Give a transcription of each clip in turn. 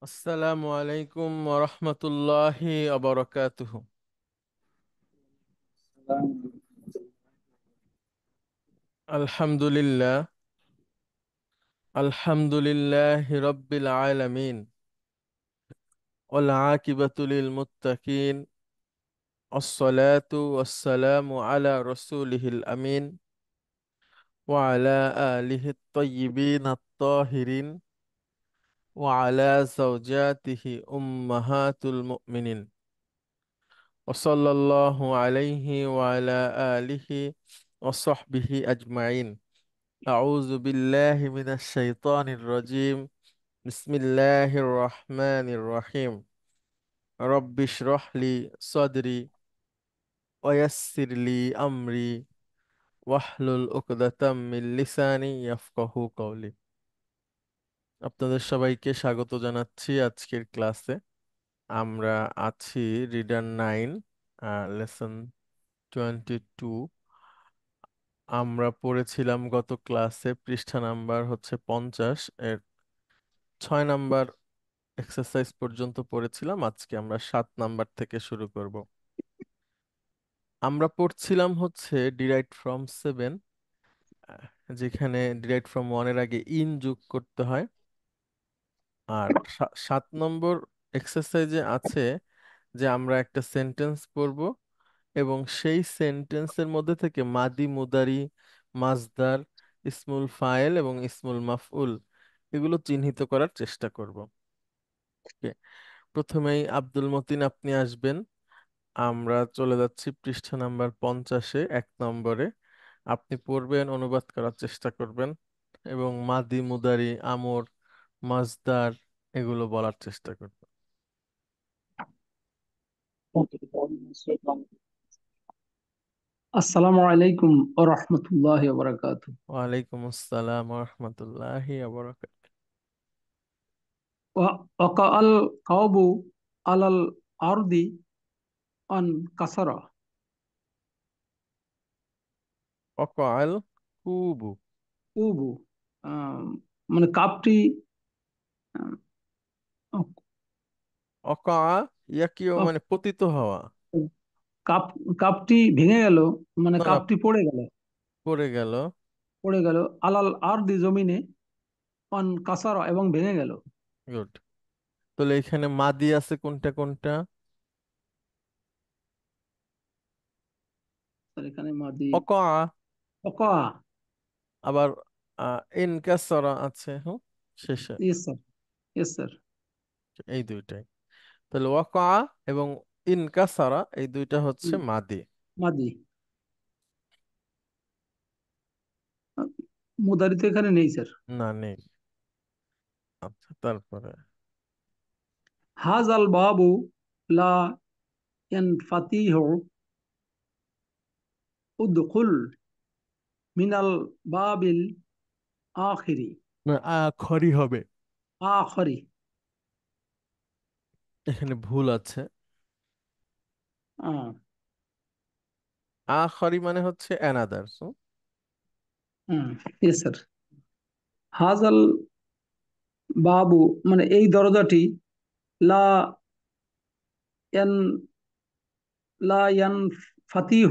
আসসালামু আলাইকুম ওরহমতুল্লাহি অবরকাতুহু। আলহামদুলিল্লাহ, আলহামদুলিল্লাহি রব্বিল আলামিন, ওয়াল আকিবাতু লিল মুত্তাকিন, আসসালাতু ওয়াসসালামু আলা রাসূলিহিল আমিন, ওয়া আলা আলিহি আত-তাইয়্যিবিন আত-তাহিরিন, ওয়া আলা যাওজাতিহি উম্মাহাতুল মুমিনিন, ওয়া সাল্লাল্লাহু আলাইহি ওয়া আলা আলিহি ওয়া সাহবিহি আজমাইন। أعوذ بالله من الشيطان الرجيم. بسم الله الرحمن الرحيم. رب اشرح لي صدري ويسر لي أمري واحلل عقدة من লিসানি يفقهوا قولي. আপনাদের সবাইকে স্বাগত জানাচ্ছি আজকের ক্লাসে। আমরা আছি রিডার 9, লেসন 22। আমরা পড়েছিলাম গত ক্লাসে পৃষ্ঠা নাম্বার হচ্ছে 50 এর 6 নাম্বার এক্সারসাইজ পর্যন্ত পড়েছিলাম। আজকে আমরা 7 নাম্বার থেকে শুরু করব। আমরা পড়ছিলাম হচ্ছে ডিরাইভড ফ্রম 7, যেখানে ডিরাইভড ফ্রম 1 এর আগে ইন যোগ করতে হয়। আর 7 নম্বর এক্সারসাইজে আছে যে আমরা একটা সেন্টেন্স পড়ব এবং সেই সেন্টেন্সের মধ্যে থেকে মাদি, মুদারি, মাসদার, ইসমুল ফাইল এবং ইসমুল মাফউল এগুলো চিহ্নিত করার চেষ্টা করব। Okay, প্রথমেই আব্দুল মতিন আপনি আসবেন। আমরা চলে যাচ্ছি পৃষ্ঠা নাম্বার 50-এ, 1 নম্বরে। আপনি পড়বেন, অনুবাদ করার চেষ্টা করবেন এবং মাদি, মুদারি, আমর, মাসদার এগুলো বলার চেষ্টা করবেন। আসসালামু আলাইকুম ও রহমতুল্লাহি ওয়া বারাকাতুহু। ওয়ালাইকুম আসসালাম ওয়া রাহমাতুল্লাহি ওয়া বারাকাতুহু। ওয়াকাল কাওবু আলাল আরদি আন কাসারা। ওয়াকাল কুবু। উবু আহ, মানে কাপটি আহ, ওয়াকা ইয়াকিও আহ, মানে পতিত হওয়া। কাপ কাপটি ভেঙে গেল, মানে না না, কাপটি পড়ে গেল। পড়ে গেল। পড়ে গেল আলাল আরদি জমিনে, আন কাসারা এবং ভেঙে গেল। গুড। তাহলে এখানে মাদি আছে কোনটা কোনটা? স্যার এখানে মাদি ওয়াকা। ওকা। আবার ইনকাসরা আছে, হুম, শেষে। Yes sir, yes sir. এই দুইটাই। তাহলে ওয়াকা এবং ইনকাসারা এই দুইটা হচ্ছে মাদি। মাদি। মুদারি তো এখানে নেই স্যার। না, নেই। আচ্ছা, তারপরে হাজাল বাবু লা ইয়ানফাতিহু উদখুল মিনাল বাবিল আখিরি। না, খড়ি হবে। আখরি। এখানে ভুল আছে। আহ, খড়ি মানে হচ্ছে অ্যানাদার। Yes sir. হাজাল বাবু মানে এই দরজাটি, লা ইয়ান লা ইয়ান ফাতিহ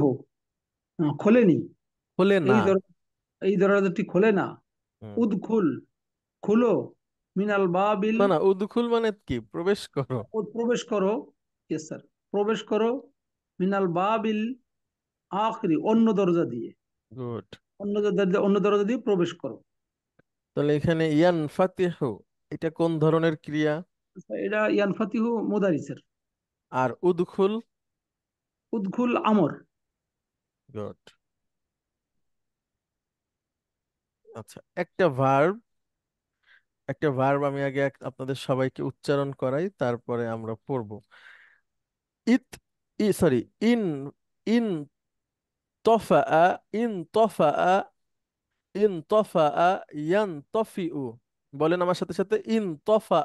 খোলেনি। খোলে এই না। এই দরজাটি খোলে না। হুম। উদখুল খুলো, মিনাল বাবিল না না, উদখুল মানে কি? প্রবেশ করো। প্রবেশ করো। Yes sir. প্রবেশ করো মিনাল বাবিল আখরি অন্য দরজা দিয়ে। গুড। অন্য দরজা দিয়ে প্রবেশ করো। তাহলে এখানে ইয়ান ফাতিহু এটা কোন ধরনের ক্রিয়া? এটা ইয়ান ফাতিহু মুদারিসের। আর উদখুল? উদখুল আমর। গুড। আচ্ছা, একটা ভার্ব আমি আগে আপনাদের সবাইকে উচ্চারণ করাই, তারপরে আমরা পড়ব। ইত সরি, ইন ইন তফা, ইন তফা, ইন তফা, ইয়ান তফিউ। বলেন আমার সাথে সাথে, ইন তফা,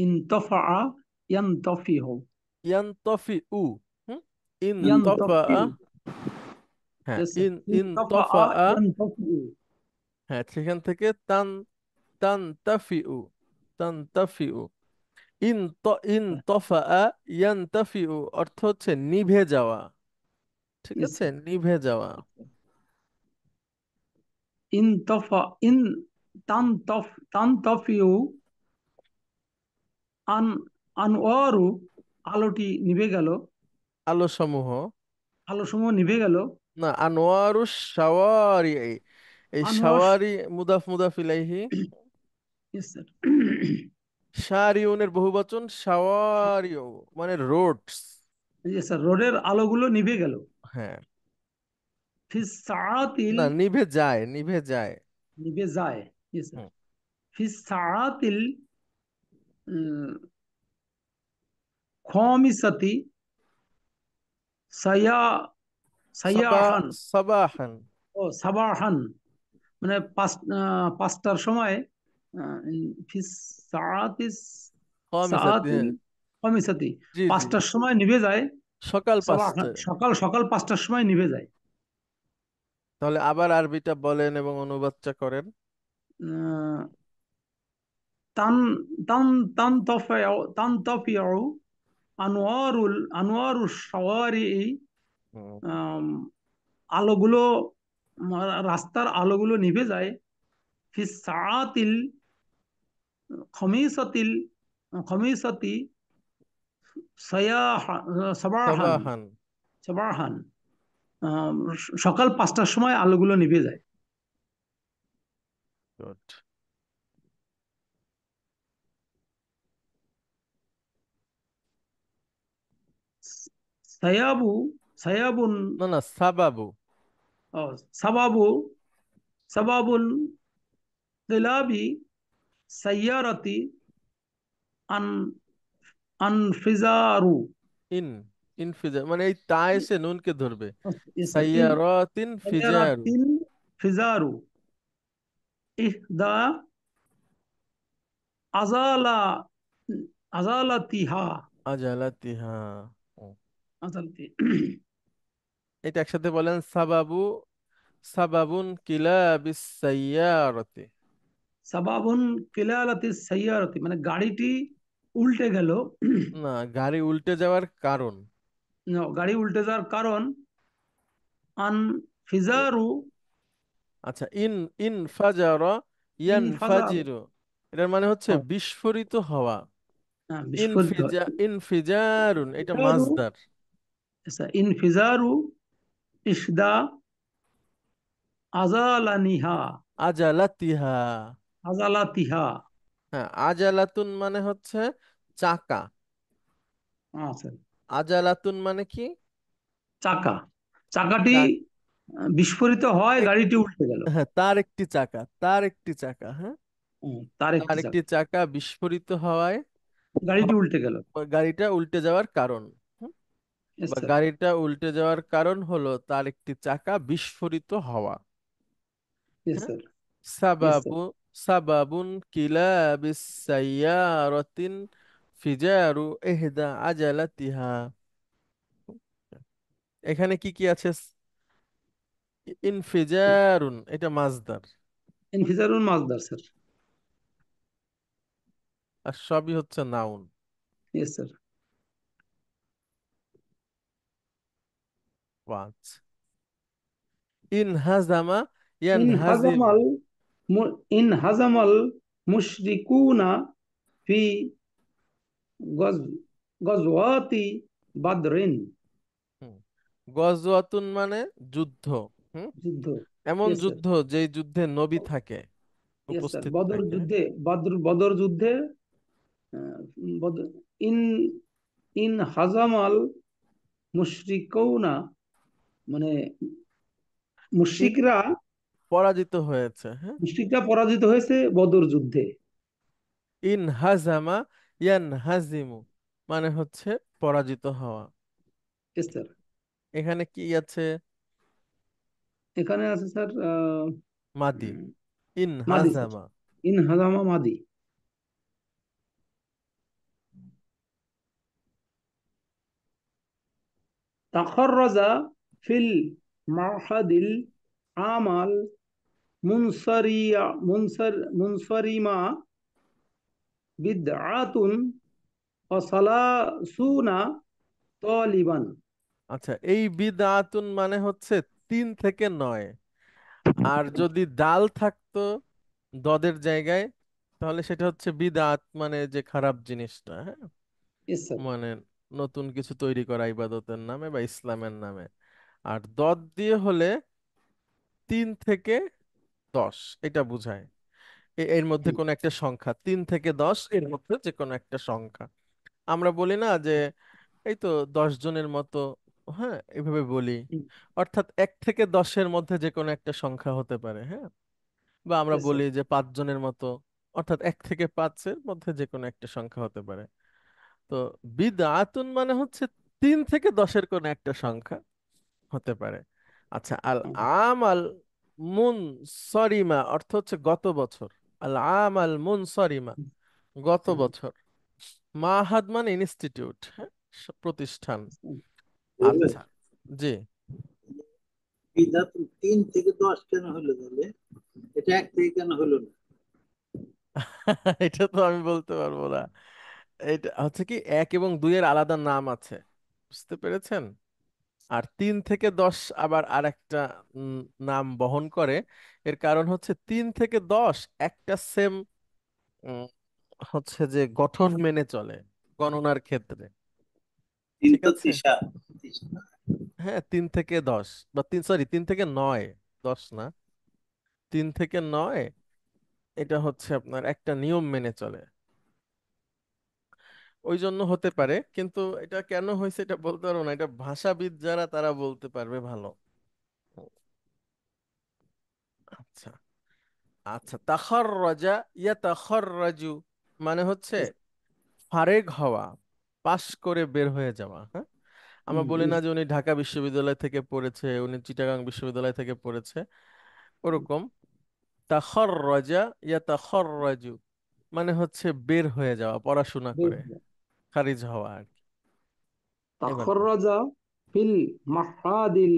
ইনতফা ইয়ানতফিহু। ইয়ান তফিউ। হুম, ইন তফা। ইয়ানতফিউ। হ্যাঁ, ইয়েস স্যার। ইন ইন ইনতফা তফা। ইয়ানতফিউ। হ্যাঁ, সেখান থেকে তান, তান তাফিউ, তান তাফিউ। ইন ইন তফা ইয়ান্তাফিউ অর্থ হচ্ছে নিভে যাওয়া। ঠিক ইয়েস আছে, স্যার। নিভে যাওয়া। ইন তফা ইন তান তফিউ আন আনওয়ারু, আলোটি নিভে গেল, আলো সমূহ। আলো সমূহ নিভে গেল। না, আনোয়ারু শাওয়ারি, এই আনোয়ার, শাওয়ারি মুদাফ মুদাফ ইলাইহি। Yes sir. শারিউনের বহুবচন শাওয়ারিউ, মানে রোডস। ইয়েস স্যার, রোডের আলোগুলো নিভে গেল। হ্যাঁ। ফিস সাআতিল, না, নিভে যায়, নিভে যায়। নিভে যায়। Yes sir. হুম। ফিস সাআতিল খামিসাতি সায়া সাবা সায়াহান, সাবাহান। ও সাবাহান, মানে পাঁচটার সময়, ফিস সাআতিস কমিসাতি, সাআতিল হ্যাঁ। খামিসাতি, জি জি, পাঁচটার সময় নিভে যায়। সকাল সাবাহান, 5টায়। সকাল সকাল 5টার সময় নিভে যায়। তাহলে আবার আরবিটা বলেন এবং অনুবাদটা করেন। আহ, তান তান তান তফিউ আনোয়ারুল শাওয়ারি, হুম। আম, আলোগুলো, রাস্তার আলোগুলো নিভে যায়। ফিস সাআতিল খমিসাতিল খমিসাতি সাবাহান, সাবাহান। সাবাহান, আম, সকাল 5টার সময় আলোগুলো নিভে যায়। গুড। সায়াবু সায়াবুন, না না, সাবাবু। ও, সাবাবু সাবাবুল কিলাবি সাইয়ারাতি আন আনফিজারু। ইন, ইনফিজার মানে এই তা এসে নুনকে ধরবে। Sir, in সাইয়ারাতিন ফিজারু। সাইয়ারাতিন ফিজারু ইহদা আজালা আজালাতিহা, আজালাতিহা। ও, আজালতি এটা একসাথে বলেন, সাবাবু, সাবাবুন কিলাবিস সাইয়ারাতি। সাবাবুন কিলালাতি সাইয়ারাতি, মানে গাড়িটি উল্টে গেল। না, গাড়ি উল্টে যাওয়ার কারণ। গাড়ি উল্টে যাওয়ার কারণ আন এ- ফিজারু, আচ্ছা, ইন, ইন ফাজারা ইয়ান ইনফাজার, ফাজিরু, এটার মানে হচ্ছে বিস্ফোরিত হওয়া। বিস্ফোরিত হয়। ইনফিজারুন, এটা ফিজারু, মাজদার। ইনফিজারু ইসদা আজালানিহা, আজালাতিহা। আজালাতিহা। হ্যাঁ, আজালাতুন মানে হচ্ছে চাকা। আচ্ছা, আজালাতুন মানে কি? চাকা, চাকাটি চাক, বিস্ফোরিত হয়, এক, গাড়িটি উল্টে গেল। হ্যাঁ, তার একটি চাকা, তার একটি চাকা, হ্যাঁ। তার তার একটি একটি চাকা, চাকা বিস্ফোরিত হওয়ায় গাড়িটি উল্টে গেল। গাড়িটা উল্টে যাওয়ার কারণ। হুম? ইয়েস বা স্যার। গাড়িটা উল্টে যাওয়ার কারণ হলো তার একটি চাকা বিস্ফোরিত হওয়া। ইয়েস হ্যাঁ। স্যার। Yes sir. সাবাবু, সাবাবুন কিলাবিস সাইয়ারাতিন ফিজারু ইহদা আজালাতিহা। এখানে কি কি আছে? ইনফিজারুন, এটা মাজদার। ইনফিজারুল মাজদার স্যার। আর সবই হচ্ছে নাউন। Yes sir. পাঁচ। ইনহাজামা ইন ইয়ানহাজিমু। হাজামাল ইন হাজামাল মুশরিকুনা ফি গজ গজওয়াতি বাদরিন। হুম। গজওয়াতুন মানে যুদ্ধ। হুম। যুদ্ধ। এমন ইয়েস স্যার। যুদ্ধ যেই যুদ্ধে নবী থাকে, ইয়েস স্যার, উপস্থিত বদর থাকে। যুদ্ধে, বদর যুদ্ধে, আহ, ইন ইন হাজামাল মুশরিকুনা, মানে ইন, মুশরিকরা, পরাজিত হয়েছে, হ্যাঁ। মুশরিকরা পরাজিত হয়েছে বদর যুদ্ধে। ইন হাজামা ইয়ান হাজিমু মানে হচ্ছে পরাজিত হওয়া। Yes sir. এখানে কি আছে? এখানে আছে স্যার, মাদি। ইন মাদি স্যার। হাজামা। ইন হাজামা মাদি। তাখররাজা ফিল মারহাদিল আমাল মুনসারিয়া মুনসারিমা বিদআতুন ওয়াসালাসুনা তালিবান। আচ্ছা, এই বিদআতুন মানে হচ্ছে 3 থেকে 9। আর যদি দাল থাকতো দদের জায়গায়, তাহলে সেটা হচ্ছে বিদআত, মানে যে খারাপ জিনিসটা, হ্যাঁ, ইয়েস স্যার। মানে নতুন কিছু তৈরি করা ইবাদতের নামে বা ইসলামের নামে। আর দদ দিয়ে হলে 3 থেকে 10, এটা বোঝায় এর মধ্যে কোনো একটা সংখ্যা, 3 থেকে 10 এর মধ্যে যে কোনো একটা সংখ্যা। আমরা বলি না যে এই তো 10 জনের মতো, হ্যাঁ, এভাবে বলি। অর্থাৎ 1 থেকে 10-এর মধ্যে যে কোনো একটা সংখ্যা হতে পারে, হ্যাঁ। বা আমরা ইয়েস স্যার। বলি যে 5 জনের মতো, অর্থাৎ 1 থেকে 5-এর মধ্যে যে কোনো একটা সংখ্যা হতে পারে। তো বিদআতুন মানে হচ্ছে 3 থেকে 10-এর কোনো একটা সংখ্যা হতে পারে। আচ্ছা, আল আমাল মুন সরিমা অর্থ হচ্ছে গত বছর। আল আমাল মুন সরিমা, গত বছর। মাহাদ মানে ইনস্টিটিউট, হ্যাঁ, প্রতিষ্ঠান। আচ্ছা, জি। বিধাত 3 থেকে 10 কেন হলো তাহলে? এটা 1 থেকে কেন হলো না? এটা তো আমি বলতে পারবো না। এটা হচ্ছে কি, 1 এবং 2-এর আলাদা নাম আছে, বুঝতে পেরেছেন? আর 3 থেকে 10 আবার আরেকটা উম, নাম বহন করে। এর কারণ হচ্ছে 3 থেকে 10 একটা সেম হচ্ছে যে গঠন মেনে চলে গণনার ক্ষেত্রে। তিন ঠিক তো আছে, তিসা। হ্যাঁ, 3 থেকে 10 বা 3 থেকে 9, 10 না, 3 থেকে 9, এটা হচ্ছে আপনার একটা নিয়ম মেনে চলে। ওই জন্য হতে পারে, কিন্তু এটা কেন হয়েছে এটা বলতে পারবো না, এটা ভাষাবিদ যারা তারা বলতে পারবে ভালো। আচ্ছা। আচ্ছা, তাখাররাজা ইয়াতাখাররাজু মানে হচ্ছে ফারেগ হওয়া, পাশ করে বের হয়ে যাওয়া, হ্যাঁ। আমরা বলি না যে উনি ঢাকা বিশ্ববিদ্যালয় থেকে পড়েছে, উনি চিটাগাং বিশ্ববিদ্যালয় থেকে পড়েছে, ওরকম। তাখাররাজা ইয়াতাখাররাজু মানে হচ্ছে বের হয়ে যাওয়া, পড়াশোনা করে খারিজ হওয়া আর কি। এবার তাখররাজা ফিল মাহাদিল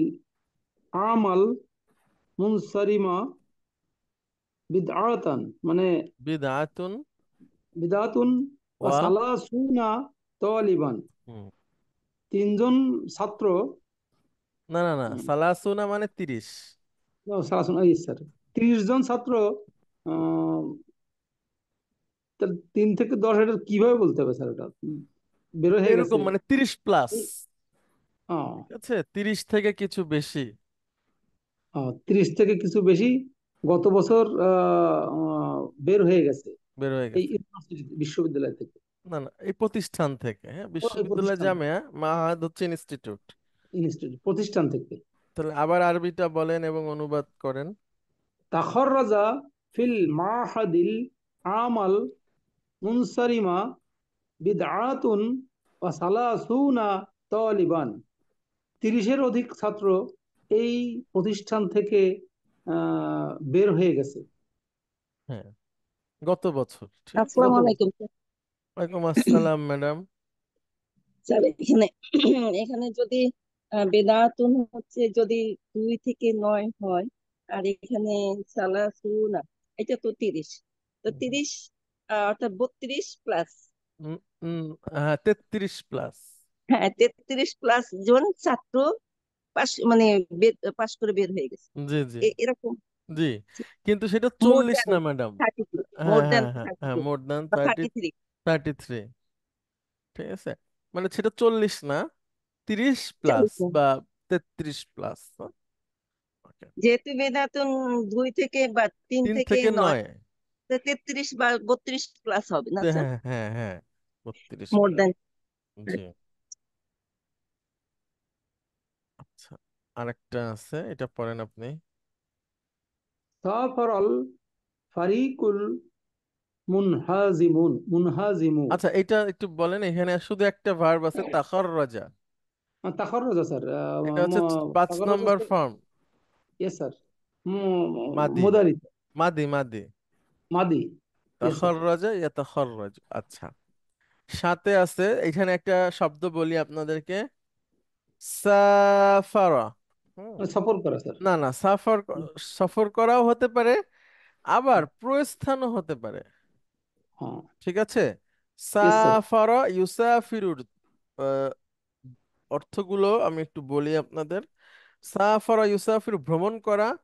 আমাল মুনসারিমা বিদআতান, মানে বিদআতুন বিদআতুন ওয়া ওয়া, সালাসুনা তালিবান। হুম, তিনজন ছাত্র, না না না, সালাসুনা মানে 30। সালাসুনা, ইয়েস স্যার, 30 জন ছাত্র, আহ, তাহলে 3 থেকে 10 এটা কিভাবে বলতে হবে স্যার? এটা বের হয়ে গেছে। এরকম মানে 30+। এই, আহ, ঠিক আছে, 30 থেকে কিছু বেশি 30 থেকে কিছু বেশি গত বছর বের হয়ে গেছে বের হয়ে এই গেছে। ইউনিভার্সিটি বিশ্ববিদ্যালয় থেকে, না না, এই প্রতিষ্ঠান থেকে, হ্যাঁ, এই বিশ্ববিদ্যালয় প্রতিষ্ঠান, জামিয়া, মাহাদ হচ্ছে ইনস্টিটিউট। ইনস্টিটিউট প্রতিষ্ঠান থেকে। তাহলে আবার আরবিটা বলেন এবং অনুবাদ করেন। তাখররাজা ফিল মাহাদিল আমাল মুনসারিমা বিদআতুন ওয়া সালাসুনা তালিবান। 30-এর অধিক ছাত্র এই প্রতিষ্ঠান থেকে বের হয়ে গেছে হ্যাঁ, গত বছর, ঠিক আছে। গত আসসালামু বছর। আলাইকুম ওয়ালাইকুম আসসালাম ম্যাডাম। স্যার। এখানে এখানে যদি বেদাতুন হচ্ছে যদি 2 থেকে 9 হয়, আর এখানে সালাসুনা, এটা তো 30, তো 30 অর্থাৎ 32 প্লাস। উম, উম, হ্যাঁ, 33+। হ্যাঁ, 33 প্লাস জন ছাত্র পাস মানে পাস করে বের হয়ে গেছে, জি জি এরকম। জি, কিন্তু সেটা মোর 40 দ্যান না ম্যাডাম। 32, মোর হ্যাঁ দ্যান হ্যাঁ হ্যাঁ থার্টি হ্যাঁ, টু মোর দ্যান বা 30, 33। 33। ঠিক আছে, মানে সেটা 40 না, 30+, বা 33+। ওকে। যেহেতু বেদাতুন 2 থেকে বা তিন তিন থেকে থেকে নয় নয় 33 বা 32 প্লাস হবে না স্যার? হ্যাঁ হ্যাঁ হ্যাঁ, 32 মোর প্লাস দেন। জি। আচ্ছা, আরেকটা আছে, এটা পড়েন আপনি। সাফারাল ফারিকুল মুনহাজিমু। আচ্ছা, এটা একটু বলেন, এখানে শুধু একটা ভার্ব আছে, তাখার রাজা। তাখররাজা স্যার, এটা হচ্ছে 5 নম্বর তাখররাজা, ফর্ম। ইয়েস স্যার, মাদি, মোদারিত, মাদি মাদি। মাদি, ইয়েস স্যার। তাখার রাজা ইয়া তাখার রাজা। আচ্ছা, সাথে আছে এখানে একটা শব্দ বলি আপনাদেরকে, সাফারা। হুম, সফর করা স্যার। না না, সফর করাও হতে পারে, আবার প্রস্থানও হতে পারে। হ্যাঁ, ঠিক আছে, ইয়েস স্যার। সাফারা ইউসাফিরুর আহ, অর্থগুলো আমি একটু বলি আপনাদের। সাফারা ইউসাফির ভ্রমণ করা,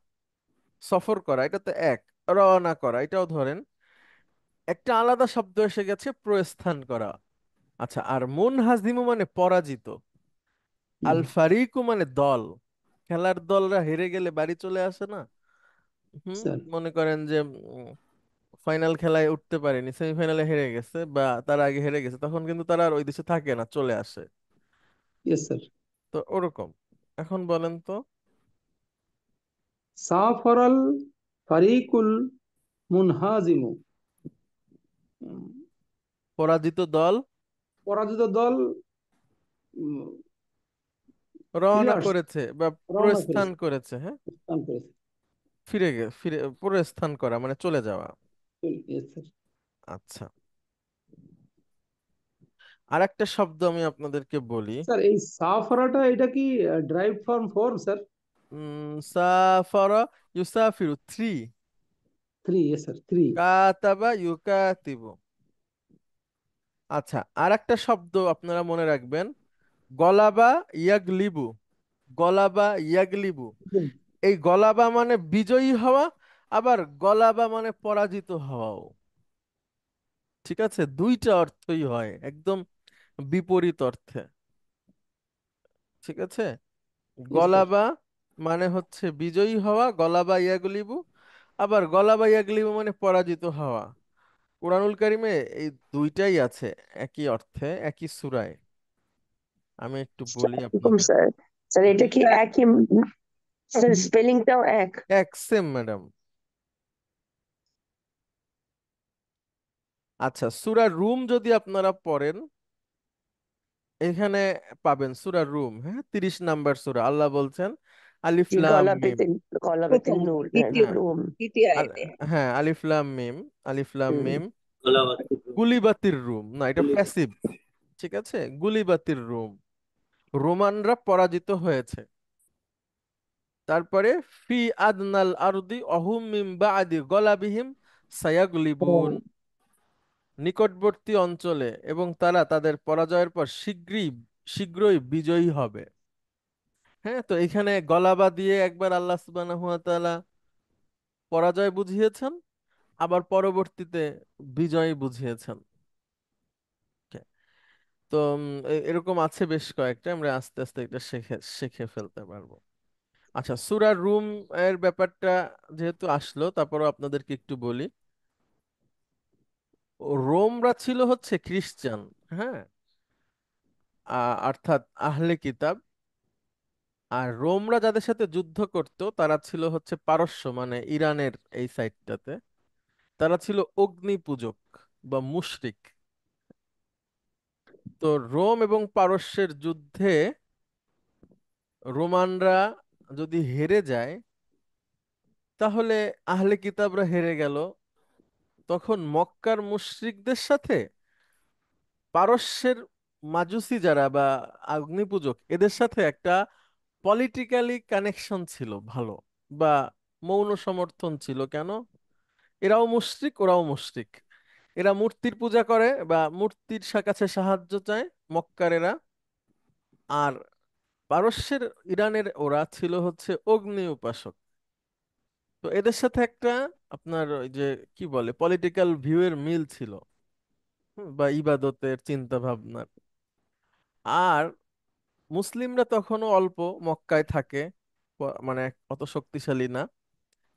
সফর করা, এটা তো এক। রওনা করা, এটাও ধরেন। একটা আলাদা শব্দ এসে গেছে, প্রস্থান করা। আচ্ছা, আর মুনহাজিমু মানে পরাজিত। আল ফারিকু মানে দল। খেলার দলরা হেরে গেলে বাড়ি চলে আসে না? স্যার। মনে করেন যে ফাইনাল খেলায় উঠতে পারেনি, সেমিফাইনালে হেরে গেছে বা তার আগে হেরে গেছে, তখন কিন্তু তারা আর ওই দেশে থাকে না, চলে আসে। Yes sir. তো ওরকম। এখন বলেন তো। সাফারাল ফারিকুল মুনহাজিমু। উম, পরাজিত দল পরাজিত দল উম, ফিরে রওনা আসছে, করেছে বা রওনা প্রস্থান করেছে, করেছে। হ্যাঁ, প্রস্থান করেছে। ফিরে প্রস্থান করা মানে চলে যাওয়া। Yes sir. আচ্ছা, আর একটা শব্দ আমি আপনাদেরকে বলি। স্যার এই সাফারাটা এটা কি ড্রাইভ ফ্রম ফর্ম স্যার? সাফারা ইউসাফিরু three. Three, yes sir, three. কাতাবা ইউকাতিবু। আচ্ছা, আর একটা শব্দ আপনারা মনে রাখবেন, গলাবা ইয়াগলিবু। গলাবা ইয়াগলিবু। এই গলাবা মানে বিজয়ী হওয়া, আবার গলাবা মানে পরাজিত হওয়াও। ঠিক আছে, দুইটা অর্থই হয়, একদম বিপরীত অর্থে। ঠিক আছে, ইয়েস স্যার। গলাবা মানে হচ্ছে বিজয়ী হওয়া, গলাবা ইয়াগলিবু। আবার গলাবা ইয়াগলিবু মানে পরাজিত হওয়া। কুরআনুল কারিমে এই দুইটাই আছে, একই অর্থে, একই সূরায়। আমি একটু বলি আসসালামাইকুম আপনাদের। স্যার। স্যার এটা কি একই, স্যার স্পেলিংটাও এক? এক সেম ম্যাডাম। আচ্ছা, সূরা রুম যদি আপনারা পড়েন, এখানে পাবেন সূরা রুম। হ্যাঁ, 30 নাম্বার সূরা। আল্লাহ বলছেন আলিফ জি, লাম মিম। গলা পেতে প্রথম, নূর, হ্যাঁ, দ্বিতীয়, হ্যাঁ, রুম। দ্বিতীয় আল- আয়াতে। হ্যাঁ, আলিফ লাম মিম। আলিফ লাম হুম। মিম। গোলাবাদ গুলিবাতির রুম না, এটা প্যাসিভ। ঠিক আছে, গুলিবাতির রুম। রোমানরা পরাজিত হয়েছে। তারপরে ফি আদনাল আরদি অহুম মিন বাদি গলাবিহিম সায়াগলিবুন। নিকটবর্তী অঞ্চলে এবং তারা তাদের পরাজয়ের পর শীঘ্রই বিজয়ী হবে। হ্যাঁ, তো এখানে গলাবা দিয়ে একবার আল্লাহ সুবহানাহু ওয়া তাআলা পরাজয় বুঝিয়েছেন, আবার পরবর্তীতে বিজয় বুঝিয়েছেন। Okay, তো এরকম আছে বেশ কয়েকটা, আমরা আস্তে আস্তে এটা শিখে শিখে ফেলতে পারবো। আচ্ছা, সূরা রুম এর ব্যাপারটা যেহেতু আসলো, তারপরও আপনাদেরকে একটু বলি। রোমরা ছিল হচ্ছে খ্রিস্টান। হ্যাঁ, অর্থাৎ আহলে কিতাব। আর রোমরা যাদের সাথে যুদ্ধ করত তারা ছিল হচ্ছে পারস্য, মানে ইরানের এই সাইডটাতে। তারা ছিল অগ্নি পূজক বা মুশরিক। তো রোম এবং পারস্যের যুদ্ধে রোমানরা যদি হেরে যায়, তাহলে আহলে কিতাবরা হেরে গেল। তখন মক্কার মুশরিকদের সাথে পারস্যের মাজুসি যারা বা অগ্নিপূজক, এদের সাথে একটা পলিটিক্যালি কানেকশন ছিল ভালো, বা মৌন সমর্থন ছিল। কেন? এরাও মুশরিক, ওরাও মুশরিক। এরা মূর্তির পূজা করে বা মূর্তির কাছে সাহায্য চায়, মক্কারেরা। আর পারস্যের, ইরানের ওরা ছিল হচ্ছে অগ্নি উপাসক। তো এদের সাথে একটা আপনার ওই যে কি বলে পলিটিক্যাল ভিউ এর মিল ছিল। বা ইবাদতের চিন্তা ভাবনার। আর মুসলিমরা তখনও অল্প মক্কায় থাকে, মানে অত শক্তিশালী না।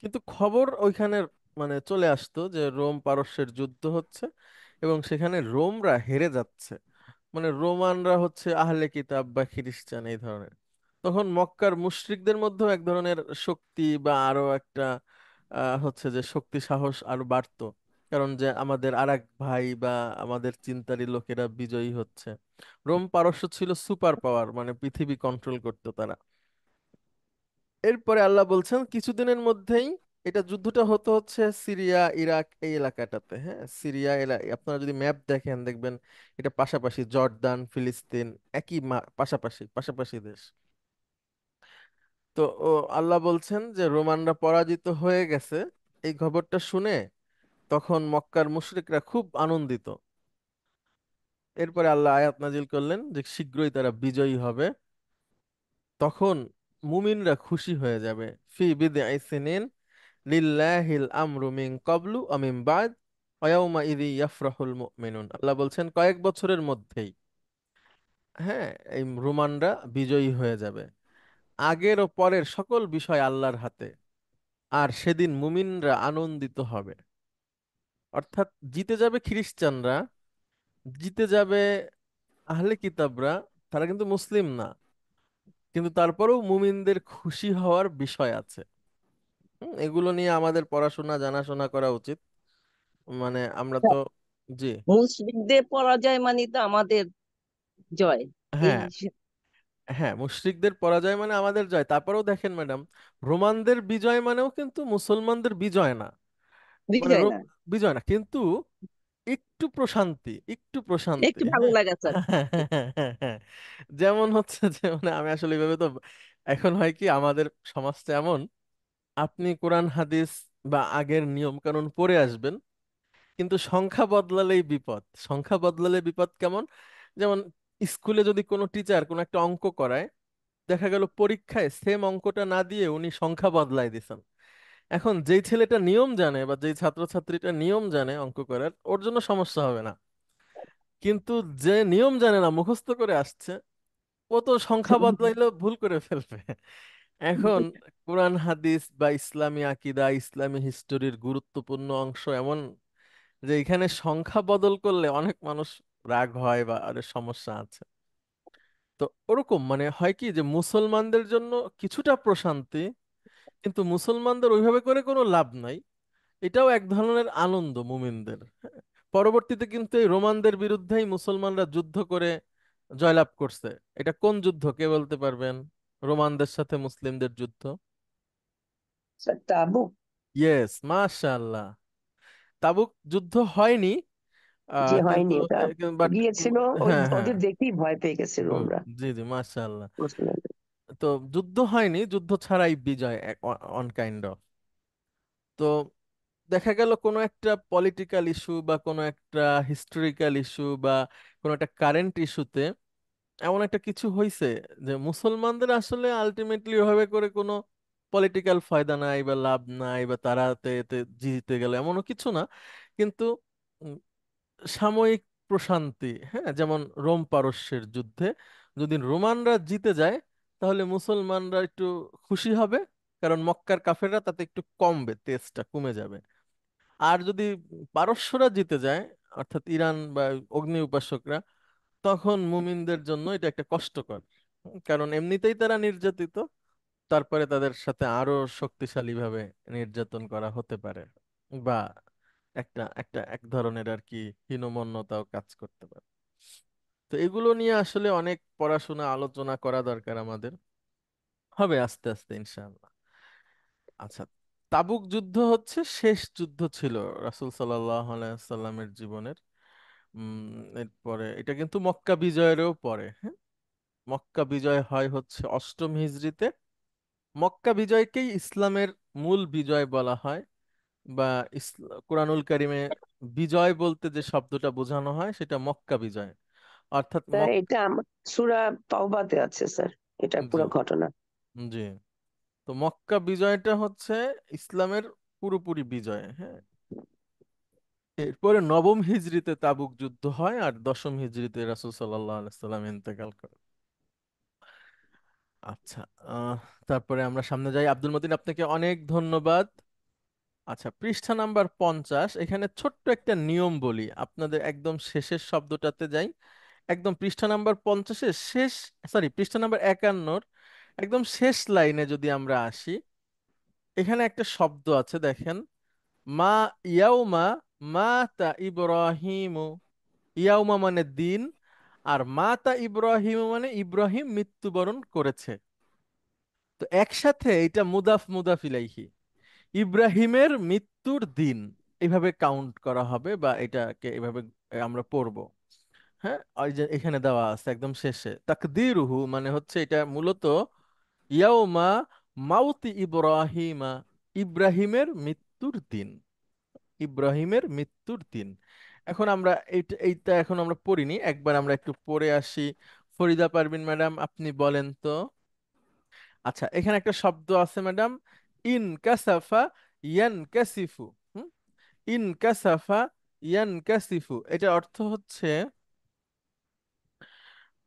কিন্তু খবর ওইখানে মানে চলে আসতো যে রোম পারস্যের যুদ্ধ হচ্ছে এবং সেখানে রোমরা হেরে যাচ্ছে। মানে রোমানরা হচ্ছে আহলে কিতাব বা খ্রিস্টান এই ধরনের। তখন মক্কার মুশরিকদের মধ্যেও এক ধরনের শক্তি বা আরো একটা হচ্ছে যে শক্তি সাহস আরো বাড়তো। কারণ যে আমাদের আরেক ভাই বা আমাদের চিন্তারি লোকেরা বিজয়ী হচ্ছে। রোম পারস্য ছিল সুপার পাওয়ার, মানে পৃথিবী কন্ট্রোল করতো তারা। এরপরে আল্লাহ বলছেন কিছুদিনের মধ্যেই এটা যুদ্ধটা হতো হচ্ছে সিরিয়া ইরাক এই এলাকাটাতে। হ্যাঁ, সিরিয়া আপনারা যদি ম্যাপ দেখেন দেখবেন এটা পাশাপাশি, জর্দান ফিলিস্তিন একই পাশাপাশি পাশাপাশি দেশ। তো আল্লাহ বলছেন যে রোমানরা পরাজিত হয়ে গেছে। এই খবরটা শুনে তখন মক্কার মুশরিকরা খুব আনন্দিত। এরপরে আল্লাহ আয়াত নাজিল করলেন যে শীঘ্রই তারা বিজয়ী হবে। তখন মুমিনরা খুশি হয়ে যাবে। ফি বিদআই সিনিন লিল্লাহিল আমরু মিন ক্বাবলু ওয়া মিন বাদ ওয়া ইয়াউমা ইযি ইয়াফরাহুল মুমিনুন। আল্লাহ বলছেন কয়েক বছরের মধ্যেই, হ্যাঁ, এই রোমানরা বিজয়ী হয়ে যাবে। আগের ও পরের সকল বিষয় আল্লাহর হাতে। আর সেদিন মুমিনরা আনন্দিত হবে। অর্থাৎ জিতে যাবে খ্রিস্টানরা, জিতে যাবে আহলে কিতাবরা, তারা কিন্তু মুসলিম না, কিন্তু তারপরেও মুমিনদের খুশি হওয়ার বিষয় আছে। এগুলো নিয়ে আমাদের পড়াশোনা জানাশোনা করা উচিত। মানে আমরা তো, জি, মুশরিকদের পরাজয় মানে তো আমাদের জয়। এই হ্যাঁ, হ্যাঁ, মুশরিকদের পরাজয় মানে আমাদের জয়। তারপরেও দেখেন ম্যাডাম, রোমানদের বিজয় মানেও কিন্তু মুসলমানদের বিজয় না। মানে বিজয় না, বিজয় না, কিন্তু একটু প্রশান্তি, একটু প্রশান্তি, একটু ভালো হ্যাঁ। লাগা স্যার। হ্যাঁ। যেমন হচ্ছে যে মানে আমি আসলে এইভাবে তো, এখন হয় কি আমাদের সমাজটা এমন, আপনি কোরআন হাদিস বা আগের নিয়ম কানুন পড়ে আসবেন, কিন্তু সংখ্যা বদলালেই বিপদ। সংখ্যা বদলালে বিপদ কেমন? যেমন স্কুলে যদি কোনো টিচার কোনো একটা অঙ্ক করায়, দেখা গেল পরীক্ষায় সেম অঙ্কটা না দিয়ে উনি সংখ্যা বদলাই দিছেন। এখন যেই ছেলেটা নিয়ম জানে বা যেই ছাত্রছাত্রীটা নিয়ম জানে অঙ্ক করার, ওর জন্য সমস্যা হবে না। কিন্তু যে নিয়ম জানে না, মুখস্থ করে আসছে, ও তো সংখ্যা বদলাইলেও ভুল করে ফেলবে। এখন কোরআন হাদিস বা ইসলামী আকিদা, ইসলামী হিস্টোরির গুরুত্বপূর্ণ অংশ এমন যে এখানে সংখ্যা বদল করলে অনেক মানুষ রাগ হয় বা আরে সমস্যা আছে। তো ওরকম মানে হয় কি যে মুসলমানদের জন্য কিছুটা প্রশান্তি, কিন্তু মুসলমানদের ওইভাবে করে কোনো লাভ নাই। এটাও এক ধরনের আনন্দ মুমিনদের। হ্যাঁ। পরবর্তীতে কিন্তু এই রোমানদের বিরুদ্ধেই মুসলমানরা যুদ্ধ করে জয়লাভ করছে। এটা কোন যুদ্ধ কে বলতে পারবেন? রোমানদের সাথে মুসলিমদের যুদ্ধ। স্যার তাবুক ইয়েস, মাশাআল্লাহ। তাবুক যুদ্ধ হয়নি, যে কিন্তু হয়নি ওটা, বাট, গিয়েছিল হ্যাঁ, হ্যাঁ, ওদের দেখেই ভয় পেয়ে গেছে গুড, রোমরা। জি, জি, মাশাআল্লাহ। মুসলমানদের। তো যুদ্ধ হয়নি, যুদ্ধ ছাড়াই বিজয়, অন কাইন্ড অফ। তো দেখা গেল কোনো একটা পলিটিক্যাল ইস্যু বা কোনো একটা হিস্টোরিক্যাল ইস্যু বা কোনো একটা কারেন্ট ইস্যুতে এমন একটা কিছু হয়েছে যে মুসলমানদের আসলে আলটিমেটলি ওভাবে করে কোনো পলিটিক্যাল ফায়দা নাই বা লাভ নাই বা তারা এতে এতে জিতে গেল এমনও কিছু না, কিন্তু উম, সাময়িক প্রশান্তি, হ্যাঁ, যেমন রোম পারস্যের যুদ্ধে যদি রোমানরা জিতে যায়, তাহলে মুসলমানরা একটু খুশি হবে, কারণ মক্কার কাফেররা তাতে একটু কমবে, তেজটা কমে যাবে। আর যদি পারস্যরা জিতে যায়, অর্থাৎ ইরান বা অগ্নি উপাসকরা, তখন মুমিনদের জন্য এটা একটা কষ্টকর। কারণ এমনিতেই তারা নির্যাতিত, তারপরে তাদের সাথে আরো শক্তিশালী ভাবে নির্যাতন করা হতে পারে, বা একটা একটা এক ধরনের আর কি হীনমন্যতাও কাজ করতে পারে। তো এগুলো নিয়ে আসলে অনেক পড়াশোনা আলোচনা করা দরকার আমাদের, হবে আস্তে আস্তে ইনশাআল্লাহ। আচ্ছা, তাবুক যুদ্ধ হচ্ছে শেষ যুদ্ধ ছিল রাসূল সাল্লাল্লাহু আলাইহি সাল্লামের জীবনের। এরপরে এটা কিন্তু মক্কা বিজয়েরও পরে, হ্যাঁ। মক্কা বিজয় হয় হচ্ছে অষ্টম হিজরিতে। মক্কা বিজয়কেই ইসলামের মূল বিজয় বলা হয়, বা কোরআনুল কারিমে বিজয় বলতে যে শব্দটা বোঝানো হয় সেটা মক্কা বিজয়, অর্থাৎ স্যার এটা আমার সূরা তাওবাতে আছে স্যার, এটা জি, পুরো ঘটনা। জি। তো মক্কা বিজয়টা হচ্ছে ইসলামের পুরোপুরি বিজয়, হ্যাঁ। এরপরে নবম হিজরিতে তাবুক যুদ্ধ হয়, আর দশম হিজরিতে রাসূল সাল্লাল্লাহু আলাইহি সাল্লাম ইন্তেকাল করেন। আচ্ছা, আহ তারপরে আমরা সামনে যাই। আব্দুল মতিন, আপনাকে অনেক ধন্যবাদ। আচ্ছা, পৃষ্ঠা নাম্বার 50, এখানে ছোট্ট একটা নিয়ম বলি আপনাদের, একদম শেষের শব্দটাতে যাই। একদম পৃষ্ঠা নাম্বার 50-এর শেষ, সরি, পৃষ্ঠা নাম্বার 51-র একদম শেষ লাইনে যদি আমরা আসি, এখানে একটা শব্দ আছে দেখেন, মা ইয়াউমা মা তা ইব্রাহিমু। ইয়াউমা মানে দিন, আর মা তা ইব্রাহিম মানে ইব্রাহিম মৃত্যুবরণ করেছে। তো একসাথে এটা মুদাফ মুদাফ ইলাইহি, ইব্রাহিমের মৃত্যুর দিন, এভাবে কাউন্ট করা হবে বা এটাকে এভাবে আমরা পড়বো। হ্যাঁ, ওই যে এখানে দেওয়া আছে একদম শেষে, তাকদিরুহু মানে হচ্ছে এটা মূলত ইয়াউমা মাউতি ইব্রাহিমা, ইব্রাহিমের মৃত্যুর দিন, ইব্রাহিমের মৃত্যুর দিন। এখন আমরা এইটা এখন আমরা পড়িনি, একবার আমরা একটু পড়ে আসি। ফরিদা পারভিন ম্যাডাম, আপনি বলেন তো। আচ্ছা, এখানে একটা শব্দ আছে ম্যাডাম, ইন কাসাফা ইয়ান কাসিফু। হুম, ইন কাসাফা ইয়ান কাসিফু, এটা অর্থ হচ্ছে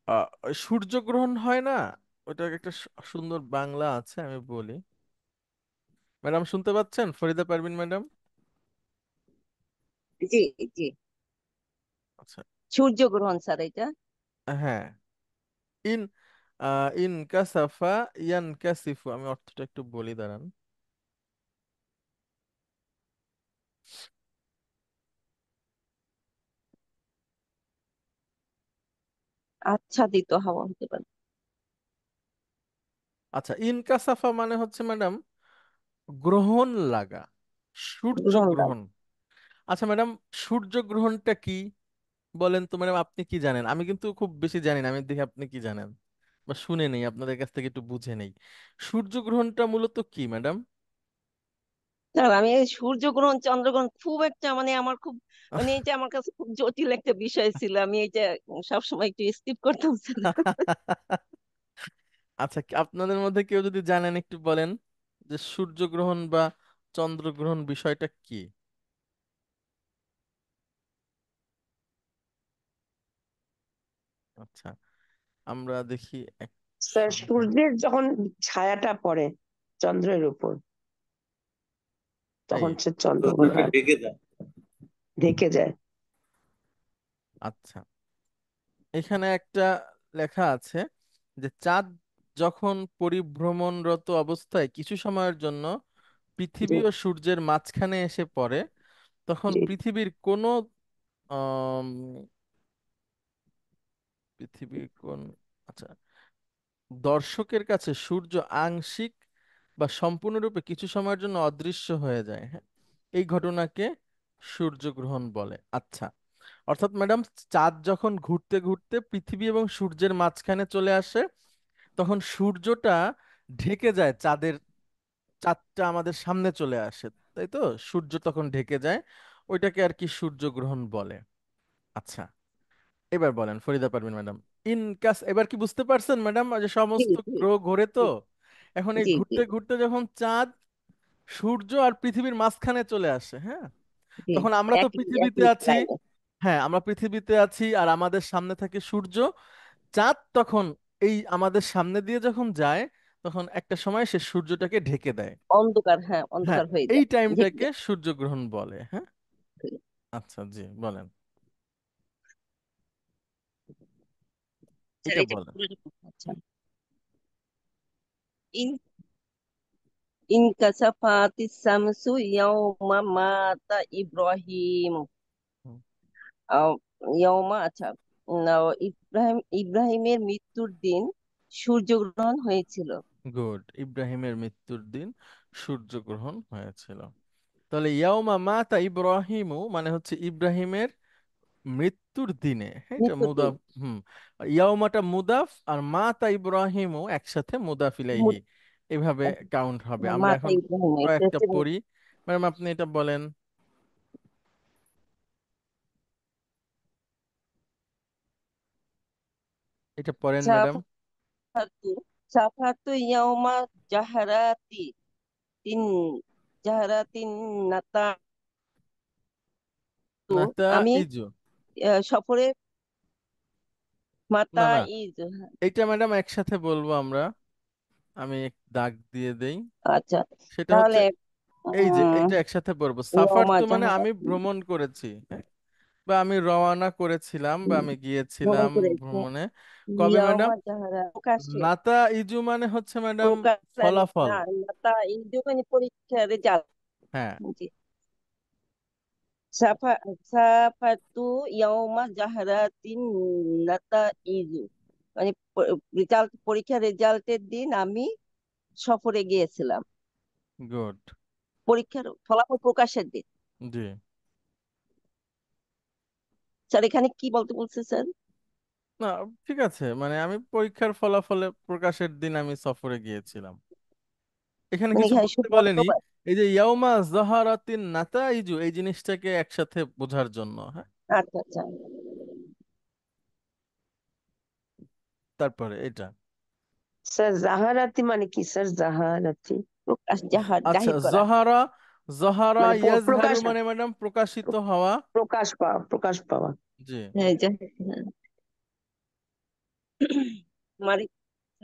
আহ, সূর্যগ্রহণ হয় না, ওটা একটা সুন্দর বাংলা আছে, আমি বলি। ম্যাডাম শুনতে পাচ্ছেন, ফরিদা পারভিন ম্যাডাম? জি, জি, আচ্ছা, সূর্যগ্রহণ স্যার এটা। হ্যাঁ, ইন ইন কাসাফা ইয়ান কাসিফু, আমি অর্থটা একটু বলি, দাঁড়ান। আচ্ছাদিত হাওয়া হতে পারে। আচ্ছা, ইন কাসাফা মানে হচ্ছে ম্যাডাম গ্রহণ লাগা, সূর্য গ্রহণ লাভ। গ্রহণ। আচ্ছা ম্যাডাম, সূর্য গ্রহণটা কি বলেন তো ম্যাডাম, আপনি কি জানেন? আমি কিন্তু খুব বেশি জানি না, আমি দেখি আপনি কি জানেন, বা শুনে নেই আপনাদের কাছ থেকে, একটু বুঝে নেই। সূর্য গ্রহণটা মূলত কি ম্যাডাম? স্যার আমি এই সূর্যগ্রহণ চন্দ্রগ্রহণ খুব একটা মানে আমার খুব মানে এটা আমার কাছে খুব জটিল একটা বিষয় ছিল, আমি এটা সবসময় একটু স্কিপ করতাম স্যার। আচ্ছা, আপনাদের মধ্যে কেউ যদি জানেন একটু বলেন যে সূর্যগ্রহণ বা চন্দ্রগ্রহণ বিষয়টা কি। আচ্ছা, আমরা দেখি এক স্যার সন্দেহ। সূর্যের যখন ছায়াটা পড়ে চন্দ্রের উপর এই, তখন সে চন্দ্রগ্রহণ সূর্যকে হয়, ঢেকে দেয়। ঢেকে যায়। আচ্ছা, এখানে একটা লেখা আছে যে চাঁদ যখন পরিভ্রমণরত অবস্থায় কিছু সময়ের জন্য জি, পৃথিবী ও সূর্যের মাঝখানে এসে পড়ে, তখন জি, পৃথিবীর কোনো আম, পৃথিবীর কোন, আচ্ছা, দর্শকের কাছে সূর্য আংশিক বা সম্পূর্ণরূপে কিছু সময়ের জন্য অদৃশ্য হয়ে যায়। হ্যাঁ, এই ঘটনাকে সূর্যগ্রহণ বলে। আচ্ছা, অর্থাৎ ম্যাডাম, চাঁদ যখন ঘুরতে ঘুরতে পৃথিবী এবং সূর্যের মাঝখানে চলে আসে, তখন সূর্যটা ঢেকে যায়, চাঁদটা আমাদের সামনে চলে আসে, তাই তো, সূর্য তখন ঢেকে যায়, ওইটাকে আর কি সূর্যগ্রহণ বলে। আচ্ছা, এবার বলেন ফরিদা পারভিন ম্যাডাম, এবার কি বুঝতে পারছেন ম্যাডাম যে জি, সমস্ত জি, গ্রহ ঘোরে তো? এখন এই জি, জি, ঘুরতে ঘুরতে যখন চাঁদ, সূর্য আর পৃথিবীর মাঝখানে চলে আসে, হ্যাঁ, জি, তখন আমরা তো একই পৃথিবীতে একই আছি। লাইনে। হ্যাঁ, আমরা পৃথিবীতে আছি আর আমাদের সামনে থাকে সূর্য। চাঁদ তখন এই আমাদের সামনে দিয়ে যখন যায়, তখন একটা সময় সে সূর্যটাকে ঢেকে দেয়। অন্ধকার, হ্যাঁ হ্যাঁ, অন্ধকার হয়ে এই যায়, ঢেকে টাইমটাকে যায়। সূর্যগ্রহণ বলে। হ্যাঁ, আচ্ছা, জি বলেন, স্যার এটা এটা বলেন। পুরোটা আচ্ছা। ইন ইনকাসাফাতি শামসু ইয়াউমা মাতা ইব্রাহিম। হুম, আহ, ইয়াউমা আচ্ছা, ইব্রাহিমের মৃত্যুর দিন সূর্যগ্রহণ হয়েছিল। গুড, ইব্রাহিমের মৃত্যুর দিন সূর্যগ্রহণ হয়েছিল। তাহলে ইয়াউমা মাতা ইব্রাহিমু মানে হচ্ছে ইব্রাহিমের মৃত্যুর দিনে, হ্যাঁ, এটা মৃত্যুর দিন। মুদাফ। হুম, ইয়াউমাটা মুদাফ আর মাতা ইব্রাহিমু একসাথে মুদাফ ইলাইহি, মু- এভাবে কাউন্ট হবে। আমরা মাতা এখন ইব্রাহিম এটা কয়েকটা হচ্ছে পড়ি। ম্যাডাম আপনি এটা বলেন, এটা পড়েন ম্যাডাম। সাফাতু সাফাতু ইয়াউমা জাহারাতি তিন জাহারাতিন নাতা নাতা আমি ইজু, সফরে না মাতা না, ইজ। এইটা ম্যাডাম একসাথে বলবো আমরা, আমি এক দাগ দিয়ে দেই। আচ্ছা, সেটা হচ্ছে তাহলে এই যে উম এটা একসাথে পড়বো, সাফার ইয়াউমা তো মানে আমি জাহারাতি ভ্রমণ করেছি, হ্যাঁ, বা আমি রওনা করেছিলাম, বা আমি ভ্রমণ গিয়েছিলাম করেছে। ভ্রমণে। কবে ম্যাডাম? ইয়াউমা জাহারা প্রকাশ্যে, নাতা ইজু মানে হচ্ছে ম্যাডাম প্রকাশ্যে ফলাফল। না, নাতা ইজ মানে পরীক্ষার রেজাল্ট। হ্যাঁ, জি, সাফা সাফাতু ইয়াউমা জাহারাতিন নাতা ইজু মানে রেজাল্ট, পরীক্ষার রেজাল্টের দিন আমি সফরে গিয়েছিলাম। গুড, পরীক্ষার ফলাফল প্রকাশের দিন। জি, স্যার এখানে কি বলতে বলছে স্যার? না ঠিক আছে, মানে আমি পরীক্ষার ফলাফলে প্রকাশের দিন আমি সফরে গিয়েছিলাম, এখানে মানে কিছু এখানে বলতে শুধু বলেনি। এই যে ইয়াউমা জাহারাতিন নাতাইজু, এই জিনিসটাকে একসাথে বোঝার জন্য, হ্যাঁ, আচ্ছা আচ্ছা। তারপরে এটা। স্যার জাহারাতি মানে কি স্যার? জাহারাতি প্রকাশ আচ্ছা, জাহির করা। জহারা, জহারা মানে ইয়াজহারু প্রকাশ, মানে ম্যাডাম প্রকাশিত হওয়া। প্রকাশ পাওয়া, প্রকাশ পাওয়া। জি। হ্যাঁ জাহির, হ্যাঁ। মারি,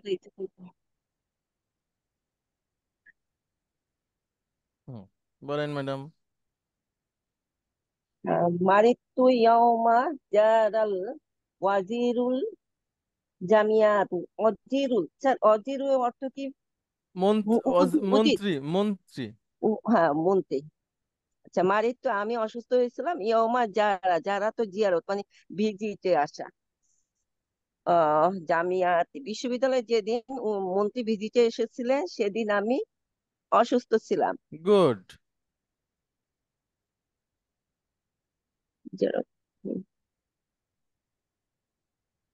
এইটা কইতে হবে। হুম, বলেন ম্যাডাম। মারিতু ইয়াউমা জারাল ওয়াজিরুল জামিয়াতু। অজিরুল স্যার, অজিরুল অর্থ কি? উজির, মন্ত্রী, মন্ত্রী। হ্যাঁ মন্ত্রী। আচ্ছা, মারিতু আমি অসুস্থ হয়েছিলাম, ইয়াউমা যারা, যারা তো জিয়ারত মানে ভিজিটে আসা। জামিয়াত বিশ্ববিদ্যালয়ে যেদিন মন্ত্রী ভিজিটে এসেছিলেন সেদিন আমি অসুস্থ ছিলাম। গুড। জিয়ারত।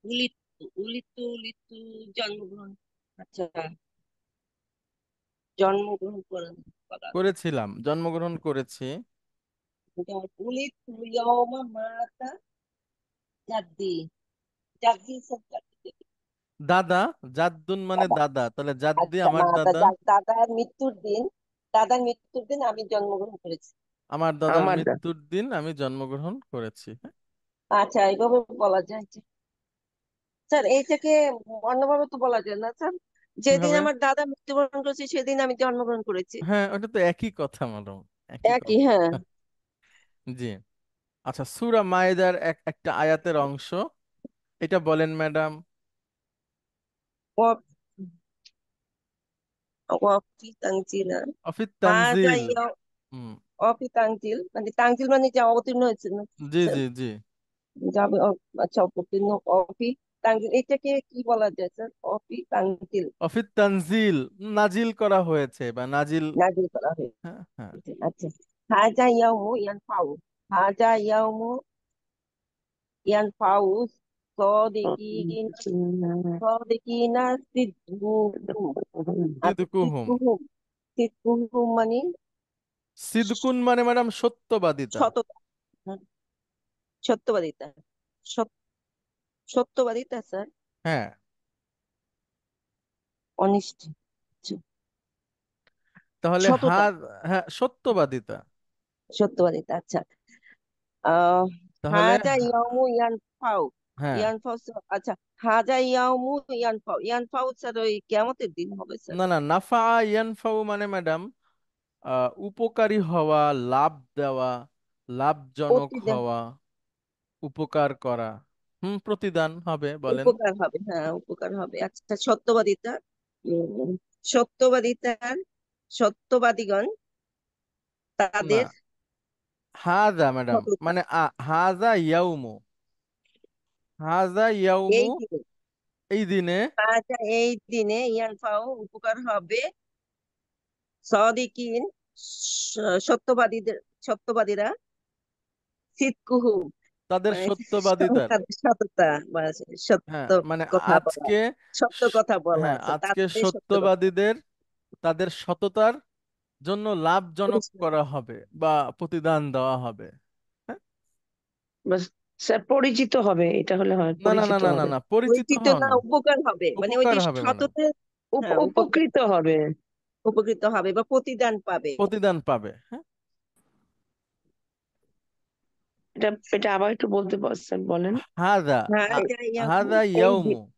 উলিতু, উলিতু জন্মগ্রহণ। আচ্ছা, জন্মগ্রহণ করেন, করা। করেছিলাম, জন্মগ্রহণ করেছি। উলিতু ইয়াউমা মাতা জাদ্দি। জাদ্দি স্যার, জাদ্দি। দাদা, জাদ্দুন মানে দাদা। দাদা, তাহলে জাদ্দি আচ্ছা, আমার মাতা দাদা। দাদার মৃত্যুর দিন, দাদার মৃত্যুর দিন আমি জন্মগ্রহণ করেছি। আমার দাদার আমার দা মৃত্যুর দিন আমি জন্মগ্রহণ করেছি। হ্যাঁ, আচ্ছা, এইভাবে বলা যায় যে, স্যার এইটাকে অন্যভাবে তো বলা যায় না স্যার? যেদিন কিভাবে? আমার দাদা মৃত্যুবরণ করেছে সেদিন আমি জন্মগ্রহণ করেছি। হ্যাঁ, ওটা তো একই কথা ম্যাডাম, একই একই, কথা। হ্যাঁ। জি। আচ্ছা, সূরা মায়েদার একটা আয়াতের অংশ, এটা বলেন ম্যাডাম। ওয়াক- ওয়াকি তানজিলা। অফিত হাজা তানজিল। ইয়া, হুম। অফি তানজিল মানে, তানজিল মানে যে অবতীর্ণ হয়েছে না জি স্যার? জি জি। যাবে আচ্ছা, অবতীর্ণ। অফি তানজিল এটাকে কি বলা যায় স্যার? অফি তানজিল, অফিত তানজিল, নাজিল করা হয়েছে বা নাজিল। নাজিল করা হয়েছে। হ্যাঁ হ্যাঁ। আচ্ছা, হাজা ইয়াউমু ইয়ানফাউ। হাজা ইয়াউমু ইয়ানফাউ সাদিকিন, সাদিকিনা সিদকুহুম। আচ্ছা, সিদকুহুম। সিদকুহুম, সিদকুহুম মানে সিদকুন মানে ম্যাডাম সত্যবাদিতা। সততা, হ্যাঁ, সত্যবাদিতা, সত- সত্যবাদিতা স্যার। হ্যাঁ, অনিষ্টি, আচ্ছা, তাহলে সততা, হ্যাঁ, সত্যবাদিতা। সত্যবাদিতা। আচ্ছা, আহ তাহলে হাজা ইয়াউমু ইয়ানফাউ, হ্যাঁ, ইয়ানফাউ আচ্ছা, হাজা ইয়াউমু ইয়ানফাউ, ইয়ানফাউ স্যার ওই কিয়ামতের দিন হবে স্যার? না না, নাফা ইয়ানফাউ মানে ম্যাডাম উপকারী হওয়া, লাভ দেওয়া, লাভজনক প্রতিদান, হওয়া, উপকার করা। প্রতিদান হবে, বলেন। উপকার হবে, হ্যাঁ উপকার হবে। আচ্ছা, সত্যবাদিতা, সত্যবাদিতার, সত্যবাদীগণ না, তাদের হাজা ম্যাডাম সততা। মানে হাজা ইয়াউমু, হাজা ইয়াউমু এই দিনে, এই দিনে। আচ্ছা এই দিনে ইয়ানফাউ উপকার হবে সাদিকিন, সত্যবাদীদের, সত্যবাদীরা, সিদকুহু তাদের মানে সত্যবাদিতার। তাদের সততা বা সত্য হ্যাঁ মানে কথা বলা, আজকে সত্য স- কথা বলা, হ্যাঁ, আচ্ছা আজকে তাদের সত্য কথা। সত্যবাদীদের তাদের সততার জন্য লাভজনক পুরস্কার। করা হবে বা প্রতিদান দেওয়া হবে। হ্যাঁ? বাস স্যার, পরিচিত হবে, এটা হলে হয়, না না না পরিচিত না না হবে। না, পরিচিত পরিচিত হও না, না, উপকার হবে মানে ওই উপকার যে হবে ম্যাডাম, সততার, হ্যাঁ উপকার, উপকৃত হবে। উপকৃত হবে বা প্রতিদান পাবে। প্রতিদান পাবে। হ্যাঁ, এটা এটা আবার একটু বলতে পারছেন, বলেন। হাদা, হ্যাঁ এ- ইয়াউমু, হাদা এই দিন, ইয়াউমু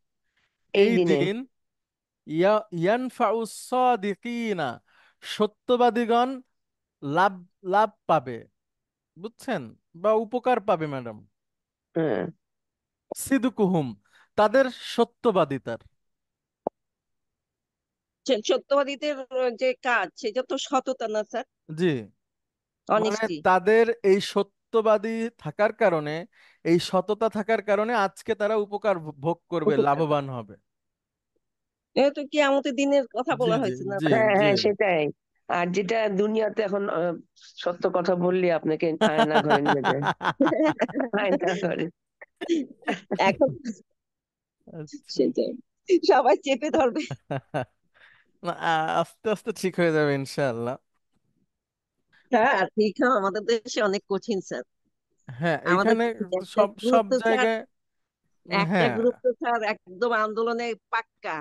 এই এই দিনে। দিন, ইয়ানফাউ সাদিকিনা সত্যবাদীগণ লাভ, লাভ পাবে, বুঝছেন, বা উপকার পাবে ম্যাডাম। হ্যাঁ, সিদকুহুম তাদের সত্যবাদিতার। সত্যবাদীদের যে কাজ সেটা তো সততা না স্যার? জি, মানে অনেস্টি। তাদের এই সত্যবাদী থাকার কারণে, এই সততা থাকার কারণে আজকে তারা উপকার ভোগ করবে, উপকার, লাভবান হবে। এটা তো কিয়ামতের দিনের কথা জি বলা জি হয়েছে না জি স্যার? হ্যাঁ, জি। হ্যাঁ, সেটাই। আর যেটা দুনিয়াতে এখন সত্য কথা বললে আপনাকে আয়না ঘরে নিয়ে যায়, আয়না ঘরে। এখন আচ্ছা। সেটাই, সবাই চেপে ধরবে। না, আস্তে আস্তে ঠিক হয়ে যাবে ইনশাআল্লাহ। হ্যাঁ, আর ঠিক, হ্যাঁ আমাদের দেশে অনেক কঠিন স্যার। হ্যাঁ আমাদের এইখানে একটা সব গ্রুপ সব তো স্যার, জায়গায় একটা হ্যাঁ। গ্রুপ তো স্যার একদম আন্দোলনে পাক্কা।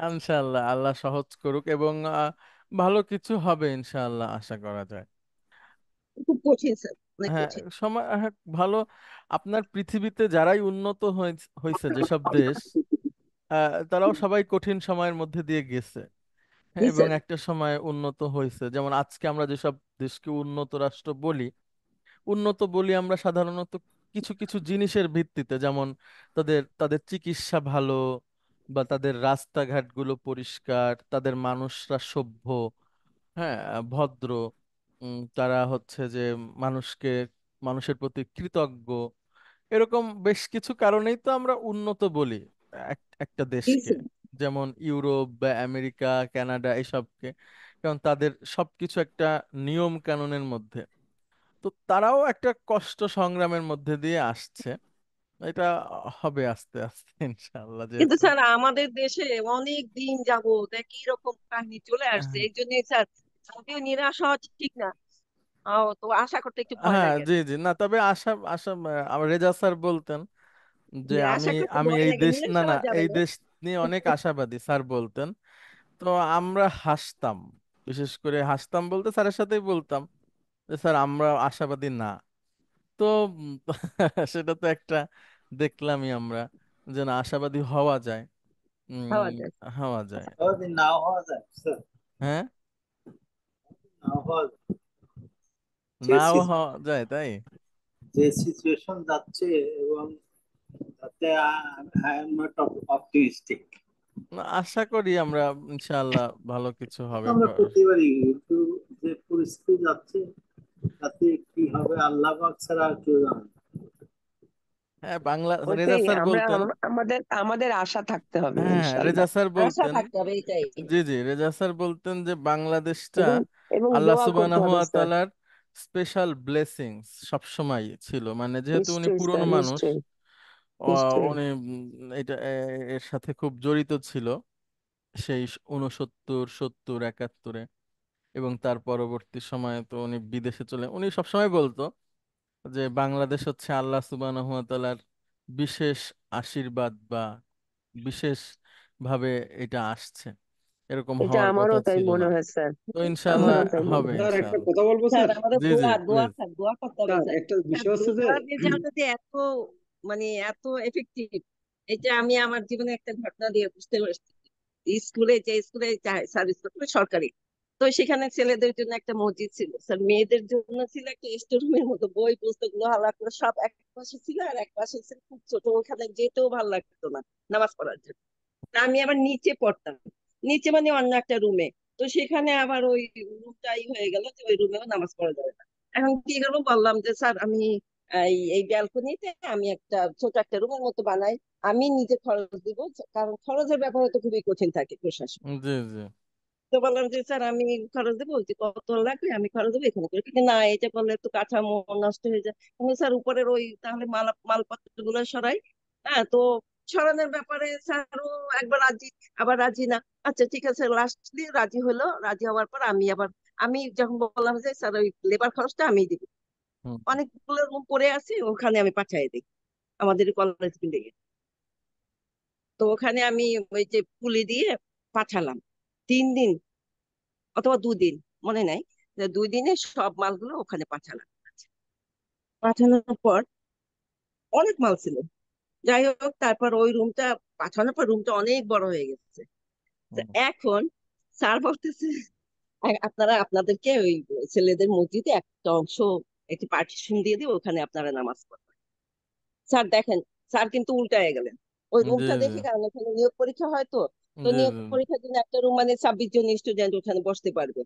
ইনশাআল্লাহ আল্লাহ সহজ করুক, এবং ভালো কিছু হবে ইনশাআল্লাহ, আশা করা যায়। খুব কঠিন স্যার, অনেক হ্যাঁ কঠিন। সময় ভালো। আপনার পৃথিবীতে যারাই উন্নত হয়েছে যেসব দেশ, তারাও সবাই কঠিন সময়ের মধ্যে দিয়ে গেছে। হ্যাঁ, জি এবং স্যার। একটা সময় উন্নত হয়েছে। যেমন আজকে আমরা যেসব দেশকে উন্নত রাষ্ট্র বলি, উন্নত বলি আমরা সাধারণত কিছু কিছু জিনিসের ভিত্তিতে, যেমন তাদের তাদের চিকিৎসা ভালো, বা তাদের রাস্তাঘাটগুলো পরিষ্কার, তাদের মানুষরা সভ্য, হ্যাঁ ভদ্র, তারা হচ্ছে যে মানুষকে মানুষের প্রতি কৃতজ্ঞ। এরকম বেশ কিছু কারণেই তো আমরা উন্নত বলি একটা জি দেশকে। স্যার। যেমন ইউরোপ বা আমেরিকা, কানাডা এসবকে, কারণ তাদের সবকিছু একটা নিয়ম কানুনের মধ্যে। তো তারাও একটা কষ্ট সংগ্রামের মধ্যে দিয়ে আসছে। এটা হবে আস্তে আস্তে ইনশাআল্লাহ, কিন্তু যেহেতু স্যার আমাদের দেশে অনেক দিন যাবত একই রকম কাহিনী চলে আসছে, এই জন্য স্যার যদিও নিরাশ হওয়া ঠিক না, তো আশা করতে একটু ভয় হ্যাঁ লাগে আর জি কি। জি, না তবে আশা আশা আমার রেজা স্যার বলতেন যে হ্যাঁ, আমি আশা করতে আমি ভয় এই লাগে, দেশ, নিরাশ না না, হওয়া যাবে এই না। দেশ নিয়ে অনেক আশাবাদী স্যার বলতেন। তো আমরা হাসতাম, বিশেষ করে হাসতাম বলতে স্যারের সাথেই বলতাম যে স্যার আমরা আশাবাদী না। তো সেটা তো একটা দেখলামই আমরা, যে না আশাবাদী হওয়া যায়। হওয়া উম যায়। হওয়া যায়। যদি নাও হওয়া যায় স্যার, হ্যাঁ, নাও হওয়া যায়। যে নাও সি- হওয়া যায় তাই। যে সিচুয়েশন যাচ্ছে, এবং তাতে আই এম নট অপটিমিস্টিক। না, আশা করি আমরা ইনশাআল্লাহ ভালো কিছু হবে। আমরা করতে পারি, কিন্তু যে পরিস্থিতি যাচ্ছে তাতে কি হবে আল্লাহ পাক ছাড়া আর কেউ জানে না। হ্যাঁ বাংলা, রেজা ওইটাই স্যার আমরা বলতেন। আমাদের আমাদের আশা থাকতে হবে হ্যাঁ হ্যাঁ, রেজা ইনশাল্লাহ। স্যার আশা বলতেন। থাকতে হবে এটাই। জি জি, রেজা স্যার বলতেন যে বাংলাদেশটা এবং এবং আল্লাহ দোয়া করতে সুবহানাহু হবে ওয়া স্যার। তাআলার স্পেশাল ব্লেসিংস সবসময় ছিল, মানে যেহেতু উনি নিশ্চয়ই পুরনো স্যার, মানুষ, নিশ্চয়ই নিশ্চয়ই। উনি এটা এর সাথে খুব জড়িত ছিল সেই 69, 70, 71-এ, এবং তার পরবর্তী সময়ে তো উনি বিদেশে উনি সবসময় বলতো যে বাংলাদেশ হচ্ছে আল্লাহ সুবহানাহু ওয়া তাআলার বিশেষ আশীর্বাদ, বা বিশেষ ভাবে এটা আসছে, এরকম এটা হওয়ার আমারও কথা তাই ছিল না। মনে হয় স্যার, তো ইনশাআল্লাহ আমারও তাই মনে হবে হয়। স্যার একটা ইনশাআল্লাহ। কথা বলবো স্যার স্যার। আমাদের জি জি দোয়া দোয়া প্লিজ। স্যার, দোয়া করতে হবে স্যার স্যার। একটা স্যার বিষয় হচ্ছে যে দোয়ার রেজাল্ট যে এত, মানে এত এফেক্টিভ, এটা আমি আমার জীবনে একটা ঘটনা দিয়ে বুঝতে পারছি। স্কুলে, যে স্কুলে সার্ভিস করতো সরকারি, তো সেখানে ছেলেদের জন্য একটা মসজিদ ছিল স্যার, মেয়েদের জন্য ছিল একটা স্টোর রুমের মতো, বই পুস্তক গুলো হালা করে সব এক পাশে ছিল, আর এক পাশে ছিল খুব ছোট, ওখানে যেতেও ভালো লাগতো না নামাজ পড়ার জন্য। তা আমি আবার নিচে পড়তাম, নিচে মানে অন্য একটা রুমে। তো সেখানে আবার ওই রুমটাই হয়ে গেল যে ওই রুমেও নামাজ পড়া যাবে না। এখন কি করবো, বললাম যে স্যার আমি এই এই ব্যালকনিতে আমি একটা ছোট একটা রুমের মতো বানাই, আমি নিজে খরচ দিব, কারণ খরচের ব্যাপারে তো খুবই কঠিন থাকে প্রশাসন। জি জি। তো বললাম যে স্যার আমি খরচ দেবো, বলছি কত লাগবে, আমি খরচ দেবো এখানে করে, কিন্তু না এটা করলে তো কাঠামো নষ্ট হয়ে যায়। আমি স্যার উপরের ওই তাহলে মালপত্র গুলো সরাই। হ্যাঁ, তো সরানোর ব্যাপারে স্যারও একবার রাজি, আবার রাজি না। আচ্ছা ঠিক আছে, লাস্টলি রাজি হলো, রাজি হওয়ার পর আমি আবার, আমি যখন বললাম যে স্যার ওই লেবার খরচটা আমি দিব, হুম, অনেকগুলো রুম পড়ে আছে ওখানে আমি পাঠিয়ে দিই আমাদের কলেজ বিল্ডিং এ। তো ওখানে আমি ওই যে পুলি দিয়ে পাঠালাম 3 দিন অথবা 2 দিন, মনে নাই, যে 2 দিনে সব মালগুলো ওখানে পাঠালাম। পাঠানোর পর অনেক মাল ছিল, যাই হোক তারপর ওই রুমটা পাঠানোর পর রুমটা অনেক বড় হয়ে গেছে। তো হুম, এখন স্যার বলতেছে আপনারা আপনাদেরকে ওই ছেলেদের মসজিদে একটা অংশ, একটি পার্টিশন দিয়ে দিও, ওখানে আপনারা নামাজ পড়বেন। স্যার দেখেন, স্যার কিন্তু উল্টায় গেলেন ওই জি রুমটা জি দেখে, কারণ ওখানে নিয়োগ পরীক্ষা হয়। তো তো জি নিয়োগ জি। পরীক্ষার জন্য একটা রুম মানে 26 জন স্টুডেন্ট ওখানে বসতে পারবে।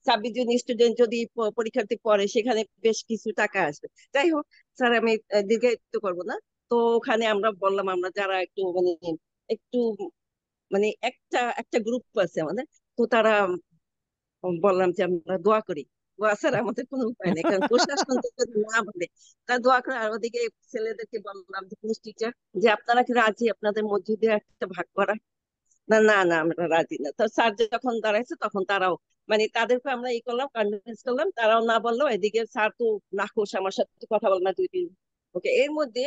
26 জন স্টুডেন্ট যদি পরীক্ষার্থী পড়ে, সেখানে বেশ কিছু টাকা আসবে। যাই হোক স্যার, আমি দীর্ঘায়িত করবো না। তো ওখানে আমরা বললাম, আমরা যারা একটু মানে একটু মানে একটা একটা গ্রুপ আছে আমাদের, তো তারা বললাম যে আমরা দোয়া করি। স্যার আমাদের কোনো উপায় নেই, কারণ প্রশাসন তো যদি না বলে, তা দোয়া করে। আর ওদিকে ছেলেদেরকে বললাম, যে পুলিশ টিচার, যে আপনারা কি রাজি আপনাদের মসজিদে একটা ভাগ করা? না না না, আমরা রাজি না। তো স্যার যখন দাঁড়াইছে তখন তারাও মানে তাদেরকে আমরা ই করলাম, কনভিন্স করলাম, তারাও না বললো, এদিকে স্যার তো নাখোশ, আমার সাথে কথা বল না 2 দিন। ওকে, এর মধ্যে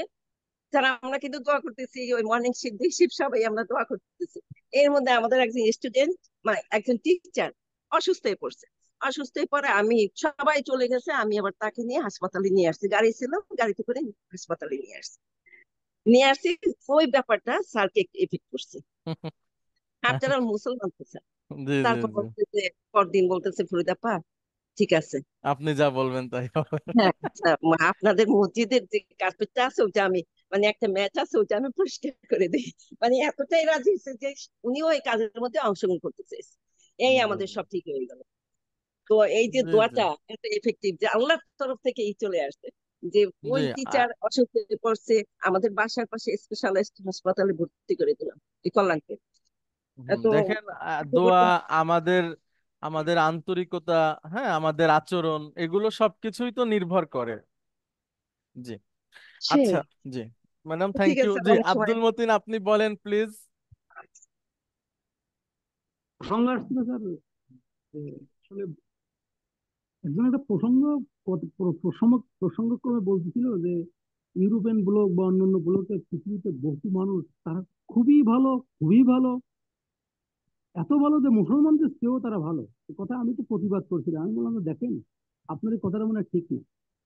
যারা আমরা কিন্তু দোয়া করতেছি, ওই মর্নিং শিফট দুই শিফট সবাই আমরা দোয়া করতেছি। এর মধ্যে আমাদের একজন স্টুডেন্ট, মানে একজন টিচার অসুস্থ হয়ে পড়ছে। অসুস্থ হয়ে পরে আমি, সবাই চলে গেছে, আমি আবার তাকে নিয়ে হাসপাতালে নিয়ে আসছি, গাড়ি ছিল, গাড়িতে করে হাসপাতালে নিয়ে আসছি। ওই ব্যাপারটা স্যারকে এফেক্ট করছে। আপনারা মুসলমান তো স্যার। জি জি তারপর জি, বলতেছে, পরদিন বলতেছে, ফরিদাপ্পা ঠিক আছে, আপনি যা বলবেন তাই হবে। হ্যাঁ আচ্ছা, আপনাদের মসজিদের যে কার্পেটটা আছে ওটা আমি, মানে একটা ম্যাচ আছে ওটা আমি পরিষ্কার করে দিই। মানে এতটাই রাজি হয়েছে যে উনিও এই কাজের মধ্যে অংশগ্রহণ করতে চেয়েছে। এই আমাদের সব ঠিক হয়ে গেল। তো এই যে জি জি দোয়াটা এত এফেক্টিভ, যে আল্লাহর তরফ থেকে এই চলে আসছে, যে জি ওই টিচার অসুস্থ হয়ে পড়ছে, আমাদের বাসার পাশে স্পেশালাইজড হাসপাতালে ভর্তি করে দিলাম, এই কল্যাণকে। তো দেখেন, দোয়া, খবরটা আমাদের আমাদের আন্তরিকতা, হ্যাঁ, আমাদের আচরণ, এগুলো সবকিছুই তো নির্ভর করে। জি, সেই, আচ্ছা, জি ম্যাডাম, থ্যাংক ঠিক ইউ। আছে, জি, অনেক সময়। আব্দুল মতিন, আপনি বলেন প্লিজ। প্রসঙ্গ আসছিল স্যার, আসলে একজন একটা প্রসঙ্গ, প্রসঙ্গক্রমে বলতেছিল যে ইউরোপিয়ান ব্লক বা অন্যান্য ব্লকে পৃথিবীতে বহু মানুষ, তারা খুবই ভালো, খুবই ভালো, এত ভালো যে মুসলমানদের চেয়েও তারা ভালো। এ কথা আমি তো প্রতিবাদ করছিলাম, আমি বললাম যে, দেখেন, আপনার এই কথাটা মনে হয় ঠিক না।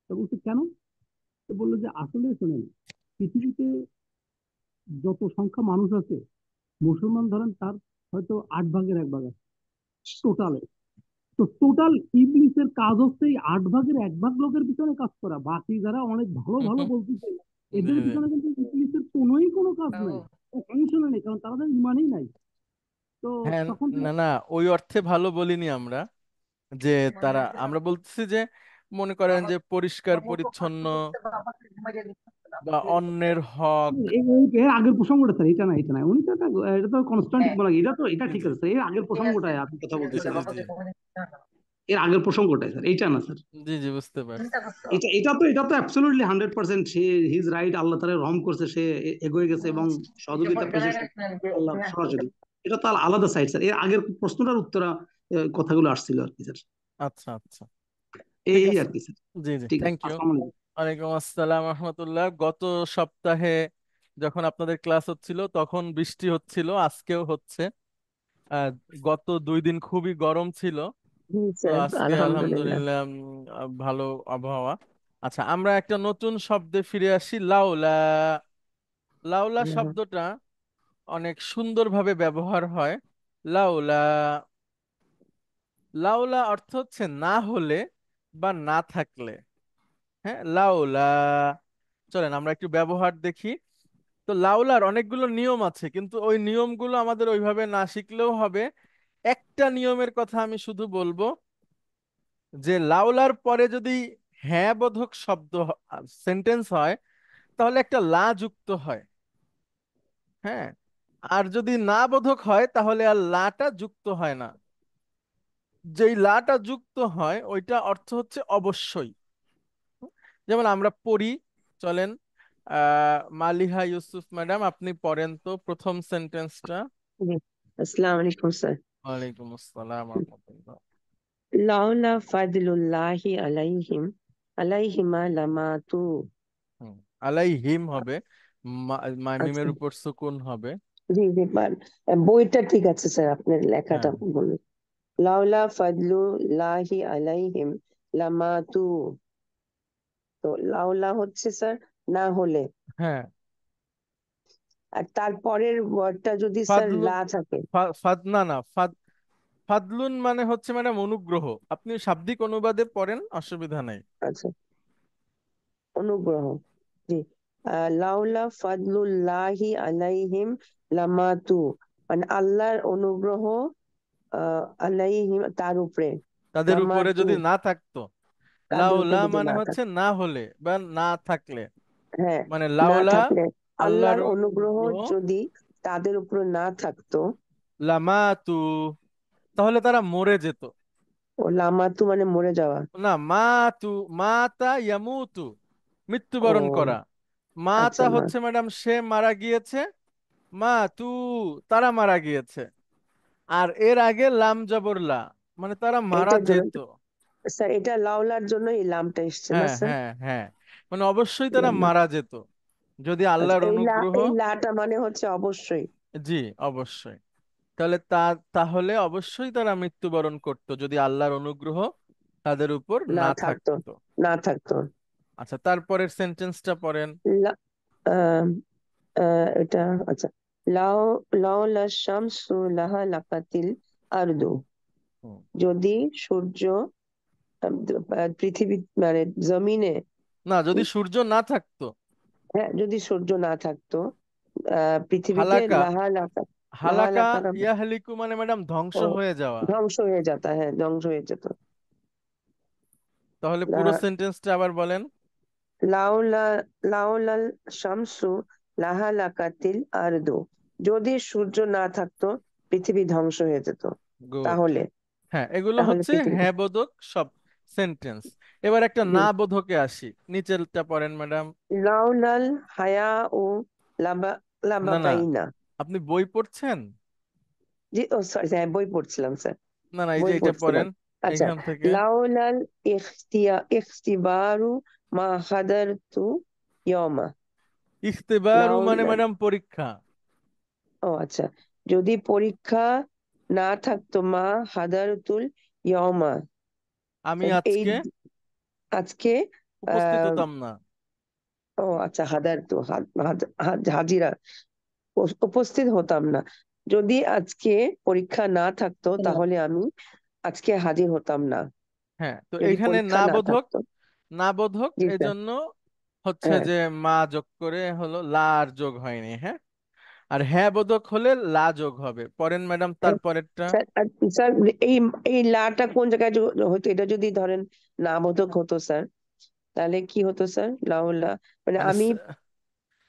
তা বলছে কেন? তো বললো যে আসলে শোনেন, পৃথিবীতে যত সংখ্যা মানুষ আছে, মুসলমান ধরেন তার হয়তো 8 ভাগের 1 ভাগ আছে টোটালে। তো টোটাল ইবলিসের কাজ হচ্ছে এই 8 ভাগের 1 ভাগ লোকের পিছনে কাজ করা। বাকি যারা অনেক ভালো ভালো বলতেছে, জি এদের জি, পিছনে কিন্তু ইবলিসের কোনো কাজ নাই, অংশ নেই, কারণ তাদের ইমানই নাই। তো হ্যাঁ, তখন না না, ওই অর্থে ভালো বলিনি আমরা, যে তারা, আমরা বলতেছি যে মনে করেন যে পরিষ্কার পরিচ্ছন্ন বা অন্যের হক। এর আগের প্রসঙ্গটা স্যার, এটা না, এটা না, উনি তো এটা তো কনস্ট্যান্ট, মানে এটা তো, এটা জি ঠিক জি আছে স্যার, এর আগের প্রসঙ্গটায় আপনি কথা জি বলতেছেন জি আর কি। জি এর আগের প্রসঙ্গটাই স্যার, এইটা না স্যার। জি জি, বুঝতে পারছি। এটা তো অ্যাবসলিউটলি 100% সে, হিজ রাইট, আল্লাহ তাআলা রহম করছে, সে এগিয়ে গেছে এবং সহযোগিতা পেয়েছে আল্লাহ সরাসরি। এটা তো আলাদা সাইড স্যার, এর আগের প্রশ্নটার উত্তর কথাগুলো আসছিল আর কি স্যার। আচ্ছা আচ্ছা, এই ঠিক এই আছে। আর কি স্যার। জি জি, ঠিক আছে, থ্যাংক ইউ। আসসালামু আলাইকুম। ওয়ালাইকুম আসসালাম রহমতুল্লাহ। গত সপ্তাহে যখন আপনাদের ক্লাস হচ্ছিল তখন বৃষ্টি হচ্ছিল, আজকেও হচ্ছে। আহ, গত 2 দিন খুবই গরম ছিল। জি তো স্যার, আজকে আলহামদুলিল্লাহ। আলহামদুলিল্লাহ ভালো আবহাওয়া। আচ্ছা, আমরা একটা নতুন শব্দে ফিরে আসি, লাউলা। লাউলা শব্দটা অনেক সুন্দরভাবে ব্যবহার হয়। লাউলা, লাউলা অর্থ হচ্ছে না হলে বা না থাকলে। হ্যাঁ, লাউলা। চলেন আমরা একটু ব্যবহার দেখি। তো লাউলার অনেকগুলো নিয়ম আছে, কিন্তু ওই নিয়মগুলো আমাদের ওইভাবে না শিখলেও হবে। একটা নিয়মের কথা আমি শুধু বলবো, যে লাউলার পরে যদি হ্যাঁ বোধক শব্দ, সেন্টেন্স হয়, তাহলে একটা লা যুক্ত হয়। হ্যাঁ, আর যদি না বোধক হয় তাহলে আর লাটা যুক্ত হয় না। যেই লাটা যুক্ত হয় ওইটা অর্থ হচ্ছে অবশ্যই। যেমন আমরা পড়ি, চলেন, মালিহা ইউসুফ ম্যাডাম, আপনি পড়েন তো প্রথম সেন্টেন্সটা। জি, আসসালামু আলাইকুম স্যার। ওয়ালাইকুম আসসালাম রহমতুল্লাহ। লাউলা ফাদলুল্লাহি আলাইহিমা লামাতু। হুম, আলাইহিম হবে, মিমের আচ্ছা, উপর সুকুন হবে। জি জি, বইটা ঠিক আছে স্যার, আপনার হ্যাঁ লেখাটা বলুন। লাউলা ফাদলুল্লাহি আলাইহিম লামাতু। তো লাউলা হচ্ছে স্যার না হলে, হ্যাঁ, আর তারপরের ওয়ার্ডটা যদি স্যার ফাদলুন, লা থাকে। ফাদনা না, ফাদলুন মানে হচ্ছে ম্যাডাম অনুগ্রহ। আপনি শাব্দিক অনুবাদে পড়েন, অসুবিধা নাই। আচ্ছা, অনুগ্রহ। জি, লাউলা ফাদলুল্লাহি আলাইহিম লামাতু, মানে আল্লাহর অনুগ্রহ আলাইহিম তার উপরে, তাদের উপরে লামাতু যদি না থাকতো। তাদের লাউলা উপরে যদি মানে না হচ্ছে থাকে। না হলে বা না থাকলে, হ্যাঁ, মানে না লাউলা, থাকলে, আল্লাহর আল্লাহর অনুগ্রহ অনুগ্রহ, যদি তাদের উপর না থাকতো। লামাতু, তাহলে তারা মরে যেত। ও লামাতু মানে মরে যাওয়া। না, মাতু, মাতা ইয়ামুতু, মৃত্যুবরণ করা। ও মাতা আচ্ছা, মা, হচ্ছে ম্যাডাম সে মারা গিয়েছে, মাতু তারা মারা গিয়েছে। আর এর আগে লাম জবর লা, মানে তারা মারা এইটার জন্য যেত। স্যার, এটা লাউলার জন্য এই লামটা এসছে না হ্যাঁ স্যার? হ্যাঁ হ্যাঁ, মানে অবশ্যই তারা লাম। মারা যেত যদি আচ্ছা, আল্লাহর অনুগ্রহ। এই লাটা মানে হচ্ছে অবশ্যই জি, অবশ্যই। তাহলে তাহলে অবশ্যই তারা মৃত্যুবরণ করতো যদি আল্লাহর অনুগ্রহ তাদের উপর না না থাকতো, থাকতো। না থাকতো। আচ্ছা, তারপরের সেন্টেন্সটা পড়েন। লা, আহ, এটা আচ্ছা, লাউ লাউলা শামসু লাহা লাকাতিল আরদু। হুম। যদি সূর্য পৃথিবী মানে জমিনে, না, যদি উম, সূর্য না থাকতো। হ্যাঁ, যদি সূর্য না থাকতো পৃথিবীতে হালাকা, লাহা লাকা, লাহা হালাকা লাকা ইয়াহলিকু মানে ম্যাডাম ধ্বংস ও হয়ে যাওয়া। ধ্বংস হয়ে যেত, হ্যাঁ ধ্বংস হয়ে যেত। তাহলে পুরো লাহা সেন্টেন্সটা আবার বলেন। লাউলা লাউলাল শামসু লাহা লাকাতিল আরদু। যদি সূর্য না থাকতো পৃথিবী ধ্বংস হয়ে যেত। গুড। তাহলে হ্যাঁ, এগুলো তাহলে হচ্ছে পৃথিবী, হ্যাঁ বোধক সব সেন্টেন্স। এবার একটা জি, না বোধকে আসি, নিচেরটা পড়েন ম্যাডাম। লাউলাল হায়া ও লাবা না না, লাবাকাইনা। আপনি বই পড়ছেন? জি, ও সরি, হ্যাঁ বই পড়ছিলাম স্যার, না না, এই যে বই এটা পড়ছিলাম। পড়েন আচ্ছা, এইখান থেকে। লাউলাল ইখতিবারু মা হাদারতু ইয়মা। ইখতিবারু মানে লাউলাল, ম্যাডাম পরীক্ষা। ও আচ্ছা, যদি পরীক্ষা না থাকতো মা হাদারতুল ইয়মা, আমি এই আজকে আজকে, উপস্থিত আহ হতাম না। ও আচ্ছা, হাদারতু হাজিরা, উপস্থিত হতাম না। যদি আজকে পরীক্ষা না থাকতো তাহলে আমি আজকে হাজির হতাম না, হ্যাঁ, তো যদি এইখানে পরীক্ষা না না বোধক, থাকতো। না বোধক জি স্যার, এজন্য হচ্ছে হ্যাঁ যে মা যোগ করে হলো, লা আর যোগ হয়নি। হ্যাঁ, আর হ্যাঁ বোধক হলে লা যোগ হবে। পড়েন ম্যাডাম হ্যাঁ, তারপরেরটা। স্যার স্যার, এই এই লাটা কোন জায়গায় হতো? এটা যদি ধরেন না বোধক হতো স্যার, তাহলে কি হতো স্যার? লাউলা মানে মানে আমি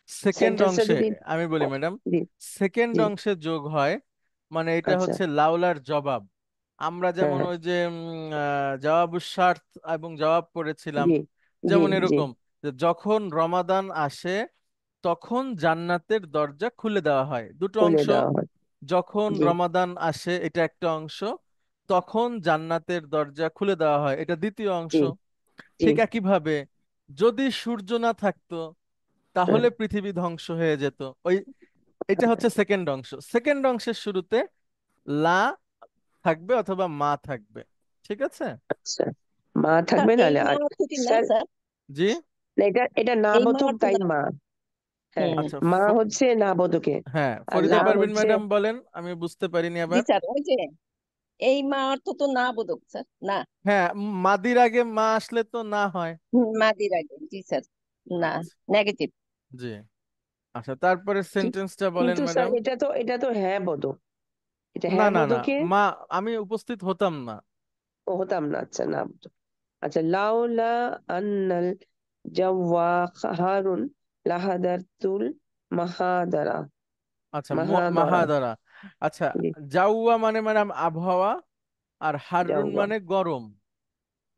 সেকেন্ড সেন্টেন্সটা অংশে, যদি, আমি বলি ম্যাডাম, জি সেকেন্ড জি, অংশে যোগ হয়। মানে এটা আচ্ছা, হচ্ছে লাউলার জবাব। আমরা হ্যাঁ যেমন হ্যাঁ, ওই যে জবাবুশ শার্ত এবং জবাব পড়েছিলাম, জি জি যেমন জি, এরকম যে যখন রমাদান আসে তখন জান্নাতের দরজা খুলে দেওয়া হয়, দুটো খুলে অংশ। দেওয়া হয়, যখন জি রমাদান আসে এটা একটা অংশ, তখন জান্নাতের দরজা খুলে দেওয়া হয় এটা দ্বিতীয় অংশ। জি জি, ঠিক একইভাবে যদি সূর্য না থাকতো হ্যাঁ, তাহলে পৃথিবী ধ্বংস হয়ে যেত। ওই, এটা হচ্ছে সেকেন্ড অংশ। সেকেন্ড অংশের শুরুতে লা থাকবে অথবা মা থাকবে। ঠিক আছে। আচ্ছা, মা স্যার থাকবে এই নাহলে মা আর অর্থ কি না স্যার, স্যার? জি। না, এটা এটা না এই মা বোধক অর্থ তাই না। মা, হ্যাঁ, হুম। আচ্ছা, মা হচ্ছে না বোধকে, হ্যাঁ, আর ফরিদা লা পারভিন হচ্ছে, ম্যাডাম বলেন, আমি বুঝতে পারিনি জি আবার। স্যার, ওই যে এই মা অর্থ তো না বোধক স্যার, না। হ্যাঁ, মাদির আগে মা আসলে তো না হয়। মাদির আগে, জি স্যার, না, আচ্ছা, নেগেটিভ। জি। আচ্ছা, তারপরে সেন্টেন্সটা বলেন কিন্তু স্যার ম্যাডাম। এটা তো হ্যাঁ বোধক, এটা না হ্যাঁ না না, বোধকে মা, আমি উপস্থিত হতাম না। হতাম না, আচ্ছা না বোধক। আচ্ছা, লাউলা আন্নাল জাওয়াহারুন লাহাদারতুল মাহাদারা, আচ্ছা, মাহাদারা, মাহাদারা। আচ্ছা, জি, জাউয়া মানে ম্যাডাম আবহাওয়া, আর হারুন জাওয়া মানে গরম।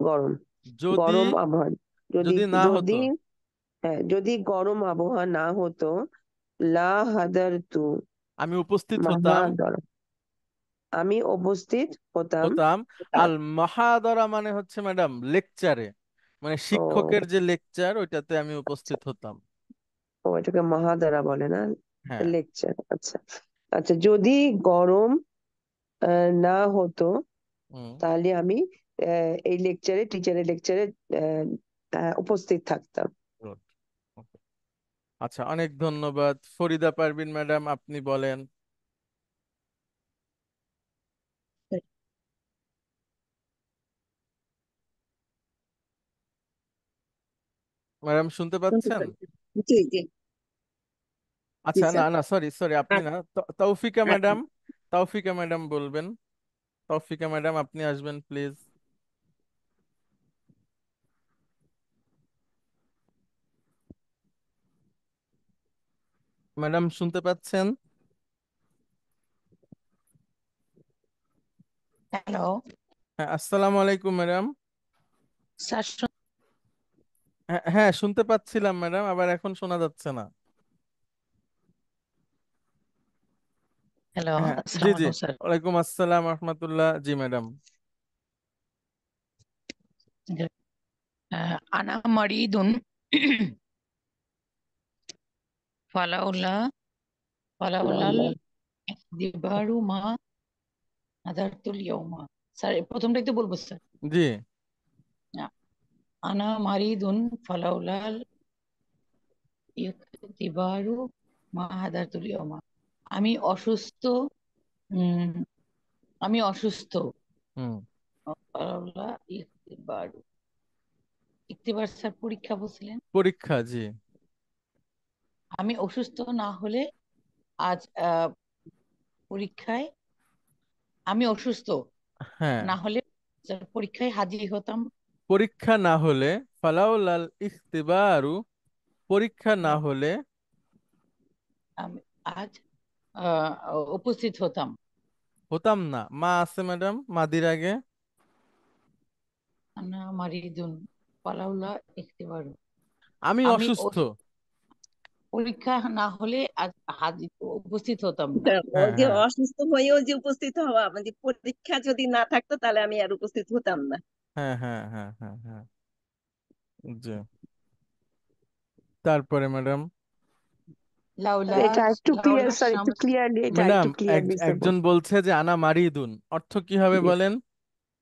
গরম, যদি, গরম আবহাওয়া, যদি যদি না হতো, যদি হ্যাঁ, যদি গরম আবহাওয়া না হতো, লা হাদারতু আমি উপস্থিত হতাম, মাহাদারা, আমি উপস্থিত হতাম। হতাম। তা- আল মাহাদারা মানে হচ্ছে ম্যাডাম লেকচারে, মানে শিক্ষকের ও যে লেকচার ওইটাতে আমি আচ্ছা, উপস্থিত হতাম। ও এটাকে মহাদারা বলে না, হ্যাঁ। লেকচার, আচ্ছা। আচ্ছা, যদি গরম না হতো হুম। তাহলে আমি এই লেকচারে, টিচারের লেকচারে উপস্থিত থাকতাম। good. Okay. আচ্ছা, অনেক ধন্যবাদ। ফরিদা পারভিন ম্যাডাম, আপনি বলেন। ম্যাডাম শুনতে শুনতে পাচ্ছেন? পাচ্ছি। জি জি জি আচ্ছা, না স্যার। না, সরি সরি, আপনি না, তৌফিকা আচ্ছা, ম্যাডাম, তৌফিকা ম্যাডাম বলবেন। তৌফিকা ম্যাডাম আপনি আসবেন প্লিজ। ম্যাডাম শুনতে পাচ্ছেন? হ্যালো হ্যাঁ, আসসালামু আলাইকুম ম্যাডাম। স্যার, হ্যাঁ হ্যাঁ, শুনতে পাচ্ছিলাম ম্যাডাম, আবার এখন শোনা যাচ্ছে না। হ্যালো, হ্যাঁ, জি আসসালামু জি, আলাইকুম স্যার। ওয়ালাইকুম আসসালাম রহমতুল্লাহ, জি ম্যাডাম। أنا مريض فلولا فلولا الاختبار ما حضرت اليوم স্যার প্রথমটাই তো বলবো স্যার জি। أنا مريض فلولا الاختبار ما حضرت اليوم আমি অসুস্থ উম, আমি অসুস্থ হুম। ফালাউলা ইখতিবার ইখতিবার স্যার পরীক্ষা বলছিলেন পরীক্ষা, জি। আমি অসুস্থ না হলে আজ পরীক্ষায় আমি অসুস্থ হ্যাঁ, না হলে পরীক্ষায় হাজির হতাম পরীক্ষা না হলে, ফালাউলাল ইখতিবারু, পরীক্ষা না না, হলে আমি আজ আহ, উপস্থিত হতাম হতাম না। মা আছে ম্যাডাম, মাদির আগে। আনা মারিদুন ফালাউলা ইখতিবারু আমি আমি অসুস্থ। পরীক্ষা না হলে আজ হাজির উপস্থিত হতাম না তা ও হ্যাঁ, যে হ্যাঁ, অসুস্থ হয়েও যে উপস্থিত হওয়া মানে পরীক্ষা যদি না থাকতো তাহলে আমি আর উপস্থিত হতাম না। হ্যাঁ, হ্যাঁ, হ্যাঁ, হ্যাঁ, হ্যাঁ, জি। তারপরে ম্যাডাম, লাউলা এটা একটু ক্লিয়ার, লাউলা স্যার একটু শামস ক্লিয়ারলি, এটা ম্যাডাম একটু ক্লিয়ারলি স্যার একজন বলছে যে আনা মারিদুন, অর্থ কি হবে জি, বলেন?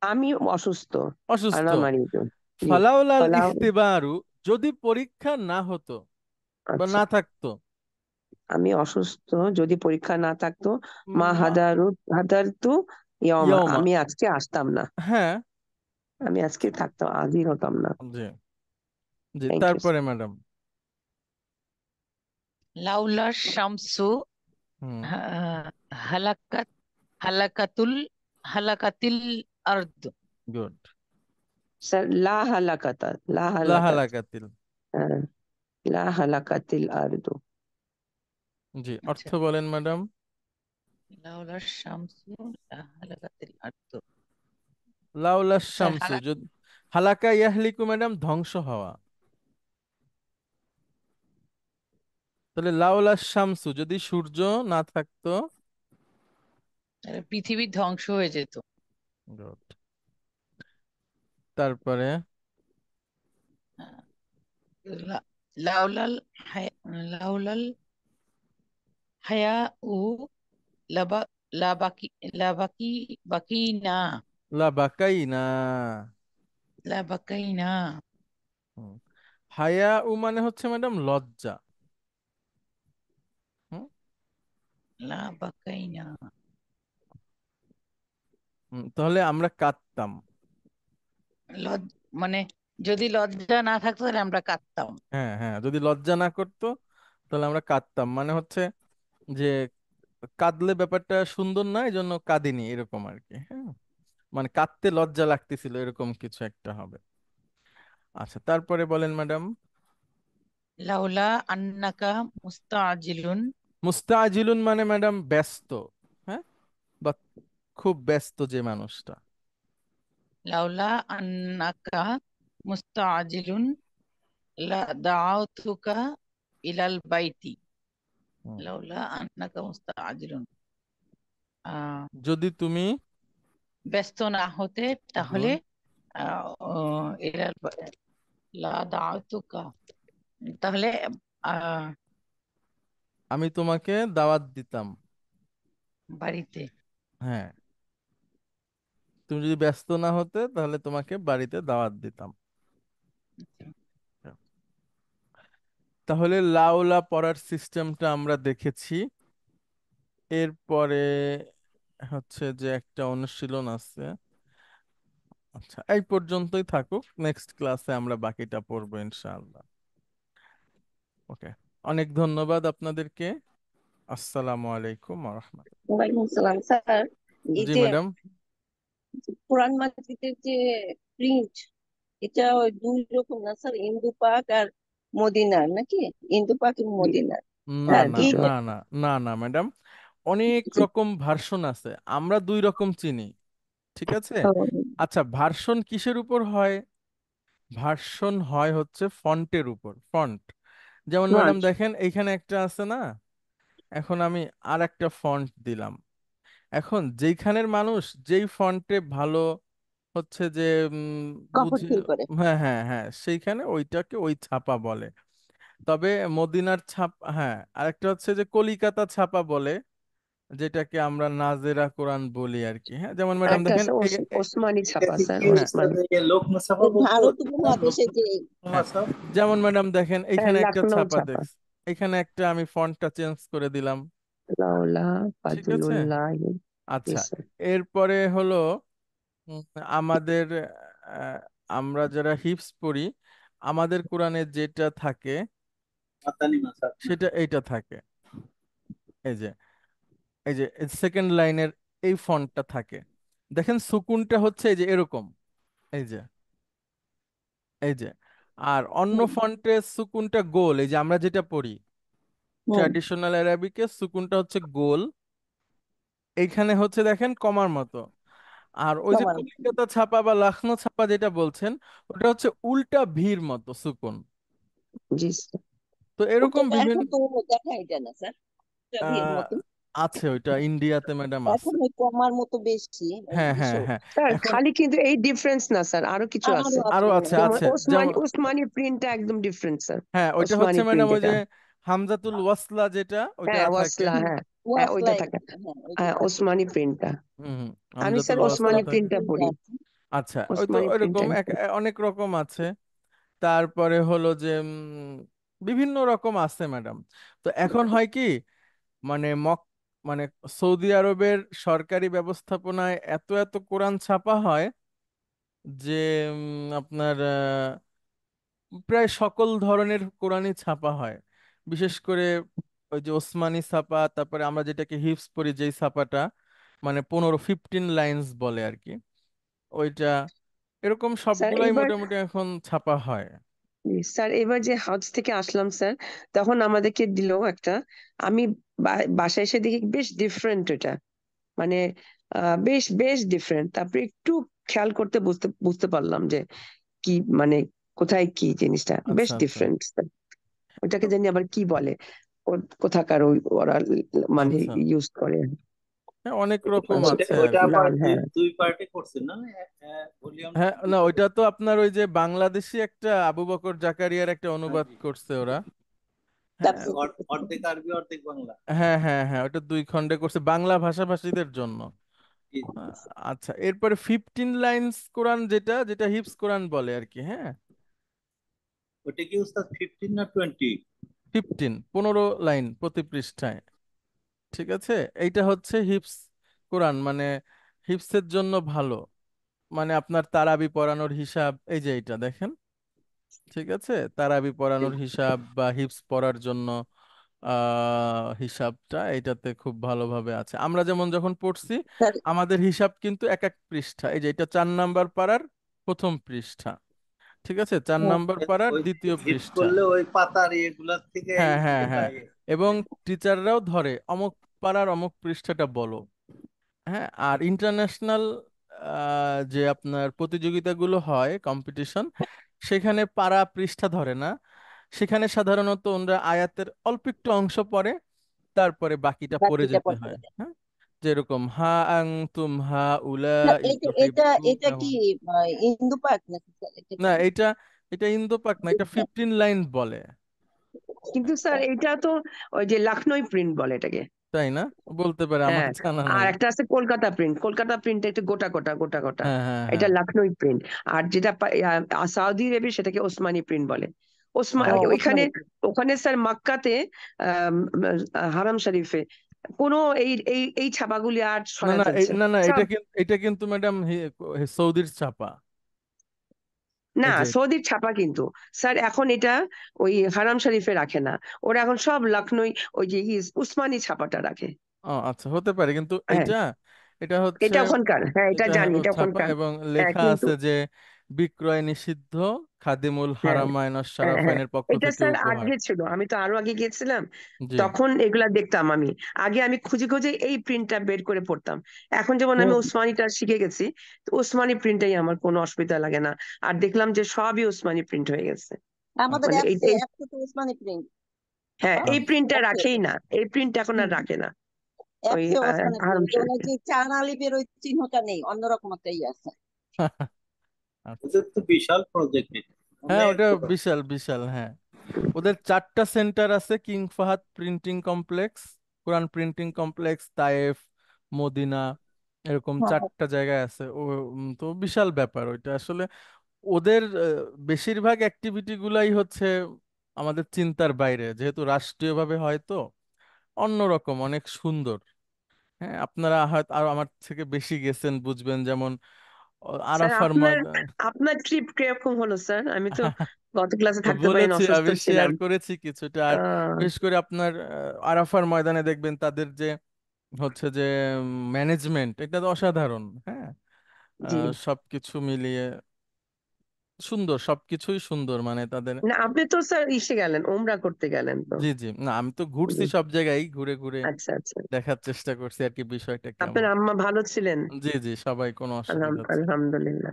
আমি অসুস্থ, অসুস্থ। আনা মারিদ, জি। ফালাউলাল ফলাও, ইখতিবারু, যদি পরীক্ষা না হতো বা আচ্ছা, না থাকতো, আমি অসুস্থ যদি পরীক্ষা না থাকতো, মা মা- হাদারতু ইয়মা, ইয়মা, আমি আজকে আসতাম না, হ্যাঁ, আমি আজকে থাকতাম, হাজির হতাম না। জি, জি। Thank you. তারপরে ম্যাডাম, লাউলা শামসু হুম, আহ, হালাকাত হালাকাতুল হালাকাতিল আরদ স্যার লা হালাকাতা, লা হালাকাত, লাহালাকাতিল, হ্যাঁ, লা হালাকাতিল আরদু। জি। অর্থ আচ্ছা বলেন ম্যাডাম। লাউলা শামসু হালাকাতিল আরদ লাউলা স্যার শামসু, যদি হালাকা ইয়াহলিকু ম্যাডাম ধ্বংস হওয়া, তাহলে লাউলা শামসু, যদি সূর্য না থাকতো। পৃথিবী ধ্বংস হয়ে যেত Good. তারপরে আহ, লাউলাল লাউলাল হায়া উ লাবা লাবাকি লাবাকি বাকি না লা বাকাইনা, লাবাকাই না হুম। হায়া উ মানে হচ্ছে ম্যাডাম লজ্জা। হুম, লাবাকাই না তাহলে আমরা কাঁদতাম। লজ মানে যদি লজ্জা না থাকতো তাহলে আমরা কাঁদতাম হ্যাঁ, হ্যাঁ, যদি লজ্জা না করতো তাহলে আমরা কাঁদতাম, মানে হচ্ছে যে কাঁদলে ব্যাপারটা সুন্দর না, এই জন্য কাঁদিনি, এরকম আর কি। হ্যাঁ, মানে কাঁদতে লজ্জা লাগতেছিল, এরকম কিছু একটা হবে। আচ্ছা, তারপরে বলেন ম্যাডাম। লাউলা আন্নাকা মুস্তাজিলুন মুস্তাজিলুন মানে ম্যাডাম ব্যস্ত। হ্যাঁ, বা খুব ব্যস্ত যে মানুষটা। লাউলা আন্নাকা মুস্তাজিলুন লা দাআতুকা ইলাল বাইতি হুম। লাউলা আন্নাকা মুস্তাজিলুন যদি তুমি, ব্যস্ত না হতে তাহলে গুড, ইলাল লা দাআতুকা তাহলে আহ আমি তোমাকে দাওয়াত দিতাম। বাড়িতে হ্যাঁ, তুমি যদি ব্যস্ত না হতে তাহলে তোমাকে বাড়িতে দাওয়াত দিতাম। তাহলে লাউলা পড়ার সিস্টেমটা আমরা দেখেছি। এরপরে হচ্ছে যে একটা অনুশীলন আছে। আচ্ছা, এই পর্যন্তই থাকুক, নেক্সট ক্লাসে আমরা বাকিটা পড়বো ইনশাআল্লাহ। ওকে, অনেক ধন্যবাদ আপনাদেরকে। আসসালামু আলাইকুম ওয়া রাহমাতুল্লাহ। ওয়ালাইকুম সালাম স্যার। এই জি যে ম্যাডাম। কোরআন মাজিদের যে প্রিন্ট, এটা ওই দুই রকম না স্যার, ইন্দু পাক আর মদিনার নাকি? ইন্দু পাক এবং মদিনার। না, হ্যাঁ, না, এই দুটো। না, না, না, না ম্যাডাম, অনেক রকম ভার্সন আছে, আমরা দুই রকম চিনি। ঠিক আছে। আচ্ছা, ভার্সন কিসের উপর হয়? ভার্সন হয় হচ্ছে ফন্টের উপর, ফন্ট। যেমন ম্যাডাম আচ্ছা, দেখেন, এইখানে একটা আছে না, এখন আমি আর একটা ফন্ট দিলাম। এখন যেইখানের মানুষ যেই ফন্টে ভালো হচ্ছে যে কাপড় বুঝি, ফিল করে। হ্যাঁ হ্যাঁ হ্যাঁ, সেইখানে ওইটাকে ওই ছাপা বলে। তবে মদিনার ছাপা, হ্যাঁ, আরেকটা হচ্ছে যে কলিকাতা ছাপা বলে, যেটাকে আমরা নাজেরা কোরআন বলি আর কি। হ্যাঁ, যেমন ম্যাডাম আরেকটা দেখেন আছে ওসমানী ছাপা এটাকে স্যার, কি হ্যাঁ উস্তাদ ওসমানী। লোক মুসাফা এই বলতো? ভারত উপমহাদেশে যে হ্যাঁ, মুসাফা যেমন ম্যাডাম দেখেন হ্যাঁ, এখানে একটা লখনৌ ছাপা ছাপা। দেখ, এখানে একটা আমি ফন্টটা চেঞ্জ করে দিলাম। লাউলা ঠিক আছে, ফাজলুল্লাহ। আচ্ছা। স্যার এরপরে হলো উম, আমাদের আহ, আমরা যারা হিপস পড়ি, আমাদের কোরআনে যেটা থাকে মাতানি মাসাব না? সেটা এইটা থাকে। এই যে, এই যে সেকেন্ড লাইনের এই ফন্টটা থাকে। দেখেন সুকুনটা হচ্ছে এই যে এরকম, এই যে, এই যে। আর অন্য হুম, ফন্টে সুকুনটা গোল, এই যে আমরা যেটা পড়ি হুম, ট্র্যাডিশনাল অ্যারাবিকে সুকুনটা হচ্ছে গোল, এইখানে হচ্ছে দেখেন কমার মতো। আর ওই যে তোমার কলিকাতা ছাপা বা লখনৌ ছাপা যেটা বলছেন, ওটা হচ্ছে উল্টা ভির মতো সুকুন। জি স্যার। তো ওটা এরকম তো বিভিন্ন এখন তো দেখাই যায় না স্যার, ভিয়ের আহ, মতো। আছে, ওইটা ইন্ডিয়াতে ম্যাডাম এখন আছে। ওই কমার মতো বেশি হ্যাঁ হ্যাঁ বিষয়। হ্যাঁ, স্যার এখন খালি কিন্তু এই ডিফারেন্স না স্যার, আরো কিছু আরো আছে। আরো আছে আছে, মনে হয়। যেমন আছে, ওসমানী যেমন ওসমানী প্রিন্টটা একদম ডিফারেন্ট স্যার। হ্যাঁ, ওইটা হচ্ছে ওসমানী ম্যাডাম প্রিন্ট ওই এটা। যে হামজাতুল ওয়াসলা যেটা ওইটা হ্যাঁ থাকে। ওয়াসলা, হুম, হ্যাঁ। হ্যাঁ ওয়াসলা ওইটা থাকে। হ্যাঁ ওইটা হ্যাঁ থাকে। ওসমানী প্রিন্টটা। হুম হুম, আমি হামজাতুল স্যার ওয়াসলা ওসমানী ওসমানী থাকে। প্রিন্টটা প্রিন্ট পড়ি। আছে। আচ্ছা, ওই তো ওসমানী ওইরকম প্রিন্টটা। অনেক রকম আছে। তারপরে হলো যে বিভিন্ন রকম আছে ম্যাডাম। তো এখন হয় কি, মানে মানে সৌদি আরবের সরকারি ব্যবস্থাপনায় এত এত কোরআন ছাপা হয় যে আপনার প্রায় সকল ধরনের কোরআনই ছাপা হয়। বিশেষ করে ওই যে ওসমানী ছাপা, তারপরে আমরা যেটাকে হিফজ পড়ি যেই ছাপাটা, মানে 15-15 লাইন্স বলে আর কি, ওইটা, এরকম স্যার সবগুলাই এবার, মোটামুটি এখন ছাপা হয়। স্যার এবার যে হজ থেকে আসলাম স্যার, তখন আমাদেরকে দিল একটা, আমি বাসায় এসে দেখি বেশ ডিফারেন্ট এটা, মানে বেশ বেশ ডিফারেন্ট। তারপরে একটু খেয়াল করতে বুঝতে বুঝতে পারলাম যে কি মানে কোথায় কি জিনিসটা বেশ আচ্ছা আচ্ছা ডিফারেন্ট। ওটাকে জানি আবার কি বলে, কোথাকার ওরা মানে আচ্ছা, ইউজ করে। হ্যাঁ অনেক রকম ওটা আছে আর ওটা কি। আবার লাল, দুই হ্যাঁ। দুই পার্টে করছে না? ভলিউম হ্যাঁ, না দুইটা ওইটা করছে। তো আপনার ওই যে বাংলাদেশি একটা আবু বকর জাকারিয়ার একটা হ্যাঁ অনুবাদ জি। করছে ওরা। হ্যাঁ তাফসীর করেছে। অর্ধেক আরবি অর্ধেক বাংলা। হ্যাঁ হ্যাঁ হ্যাঁ, ওটা 2 খণ্ডে করছে বাংলা ভাষাভাষীদের জন্য। জি, আ- আচ্ছা, এরপরে 15 লাইন্স কোরআন যেটা যেটা হিফজ কোরআন বলে আর কি। হ্যাঁ, ওটা কি উস্তাদ 15 না 20? 15 লাইন প্রতি পৃষ্ঠায়। ঠিক আছে, এইটা হচ্ছে হিফজ কোরআন, মানে হিফজের জন্য ভালো। মানে আপনার তারাবি পড়ানোর হিসাব, এই যে এইটা দেখেন, ঠিক আছে, তারাবি পড়ানোর হিসাব বা হিফজ পড়ার জন্য হিসাবটা এইটাতে খুব ভালোভাবে আছে। আমরা যেমন যখন পড়ছি, স্যার আমাদের হিসাব কিন্তু এক এক পৃষ্ঠা, এই যে এটা 4 নাম্বার পারার প্রথম পৃষ্ঠা, ঠিক আছে, 4 নাম্বার পারার ওই দ্বিতীয় হিপস পৃষ্ঠা। করলে ওই পাতার এগুলার থেকে হ্যাঁ হ্যাঁ ইয়েটা হ্যাঁ, এবং টিচাররাও ধরে অমুক পারার অমুক পৃষ্ঠাটা বলো। হ্যাঁ, আর ইন্টারন্যাশনাল যে আপনার প্রতিযোগিতাগুলো হয়, কম্পিটিশন, সেখানে পারা পৃষ্ঠা ধরে না, সেখানে সাধারণত ওরা আয়াতের অল্প একটু অংশ পড়ে, তারপরে বাকিটা পড়ে বাকিটা যেতে পড়তে হয়। হবে। হ্যাঁ, যেরকম হা তুম হা উলা স্যার এটা এটা এটা কি ইতুহিব্বুনাহুম। ইন্দু পাক নাকি স্যার, এটা না, কি? এটা এটা ইন্দো পাক না, এটা 15 লাইন বলে। কিন্তু স্যার এটা তো ওই যে লখনৌ প্রিন্ট বলে এটাকে। তাই না? বলতে পারে, আমার হ্যাঁ, জানা আর নাই। একটা আছে কলকাতা প্রিন্ট। কলকাতা প্রিন্ট একটু গোটা গোটা গোটা গোটা, হ্যাঁ হ্যাঁ এটা হ্যাঁ, লখনৌ প্রিন্ট। আর যেটা সৌদি আরবে সেটাকে ওসমানী প্রিন্ট বলে। ও ওইখানে, ওসমানী। ওখানে স্যার মক্কাতে আম, হারাম শরীফে কোনো এই এই এই ছাপাগুলি আর না শোনা না যাচ্ছে না না না, সব। এটা কিন্তু ম্যাডাম সৌদির ছাপা। না, এই যে, সৌদির ছাপা কিন্তু স্যার এখন এটা ওই হারাম শরীফে রাখে না, ওরা এখন সব লখনৌ ওই যে উসমানী ছাপাটা রাখে। ও আচ্ছা, হতে পারে, কিন্তু হ্যাঁ, এইটা, এটা হচ্ছে, এটা ওখানকার, হ্যাঁ এটা এটা জানি, হলো এটা ছাপা ওখানকার। এবং হ্যাঁ লেখা কিন্তু, আছে যে বিক্রয় নিষিদ্ধ, খাদিমুল হ্যাঁ হারামাইন হ্যাঁ হ্যাঁ, শারাফাইনের পক্ষ এটা থেকে স্যার উপহার। আগে ছিল, আমি তো আরো আগে গিয়েছিলাম, জি, তখন এগুলা দেখতাম আমি। আগে আমি খুঁজে খুঁজে এই প্রিন্টটা বের করে পড়তাম। এখন যেমন আমি হুম, ওসমানীটা শিখে গেছি, তো ওসমানী প্রিন্টটাই আমার কোনো অসুবিধা লাগে না। আর দেখলাম যে সবই ওসমানী প্রিন্ট হয়ে গেছে। আমাদের মানে এই অ্যাপসে এই- অ্যাপসে তো ওসমানী প্রিন্ট। হ্যাঁ এই আচ্ছা প্রিন্টটা অ্যাপসে রাখেই না, এই প্রিন্ট এখন আর হুম, রাখে না। ওই অ্যাপসে ওসমানী আরাম প্রিন্ট, যেমন ওই শরীফে। যে চার আলিফের ওই চিহ্নটা নেই, অন্যরকম একটা ইয়ে আছে। আচ্ছা। ওদের তো বিশাল প্রজেক্ট, এটা হ্যাঁ, অনেক ওটা বড়। বিশাল বিশাল, হ্যাঁ। ওদের 4টা সেন্টার আছে: কিং ফাহাদ প্রিন্টিং কমপ্লেক্স, কোরআন প্রিন্টিং কমপ্লেক্স, তায়েফ, মদিনা, এরকম হ্যাঁ, 4টা জায়গায় আছে ও। তো বিশাল ব্যাপার ওইটা আসলে। ওদের বেশিরভাগ অ্যাক্টিভিটি গুলাই হচ্ছে আমাদের চিন্তার বাইরে, যেহেতু রাষ্ট্রীয়ভাবে হয়তো অন্যরকম, অনেক সুন্দর। হ্যাঁ, আপনারা হয়তো আর আমার থেকে বেশি গেছেন, বুঝবেন। যেমন স্যার আরাফার আপনার ময়দান। আপনার ট্রিপ কিরকম হলো স্যার? আমি তো গত ক্লাসে থাকতে পারিনি, বলেছি, অসুস্থ আমি শেয়ার ছিলাম। করেছি কিছুটা। আর আহ বিশেষ করে আপনার আরাফার ময়দানে দেখবেন তাদের যে হচ্ছে যে ম্যানেজমেন্ট, এটা তো অসাধারণ। হ্যাঁ, জি। সবকিছু মিলিয়ে সুন্দর, সবকিছুই সুন্দর মানে তাদের। না আপনি তো স্যার ইসে গেলেন, ওমরা করতে গেলেন তো। জি জি, না আমি তো ঘুরছি জি। সব জায়গায়, ঘুরে ঘুরে আচ্ছা আচ্ছা। দেখার চেষ্টা করছি আর কি বিষয়টা আপনার কেমন। আম্মা ভালো ছিলেন? জি জি, সবাই, কোনো অসুবিধা ছিল না। আলহামদুলিল্লাহ।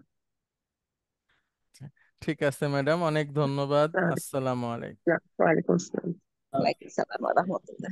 আচ্ছা, ঠিক আছে ম্যাডাম, অনেক ধন্যবাদ। আর আসসালামু আলাইকুম। না, ওয়ালাইকুম আসসালাম। ওয়ালাইকুম সালাম ওয়া রাহমাতুল্লাহ।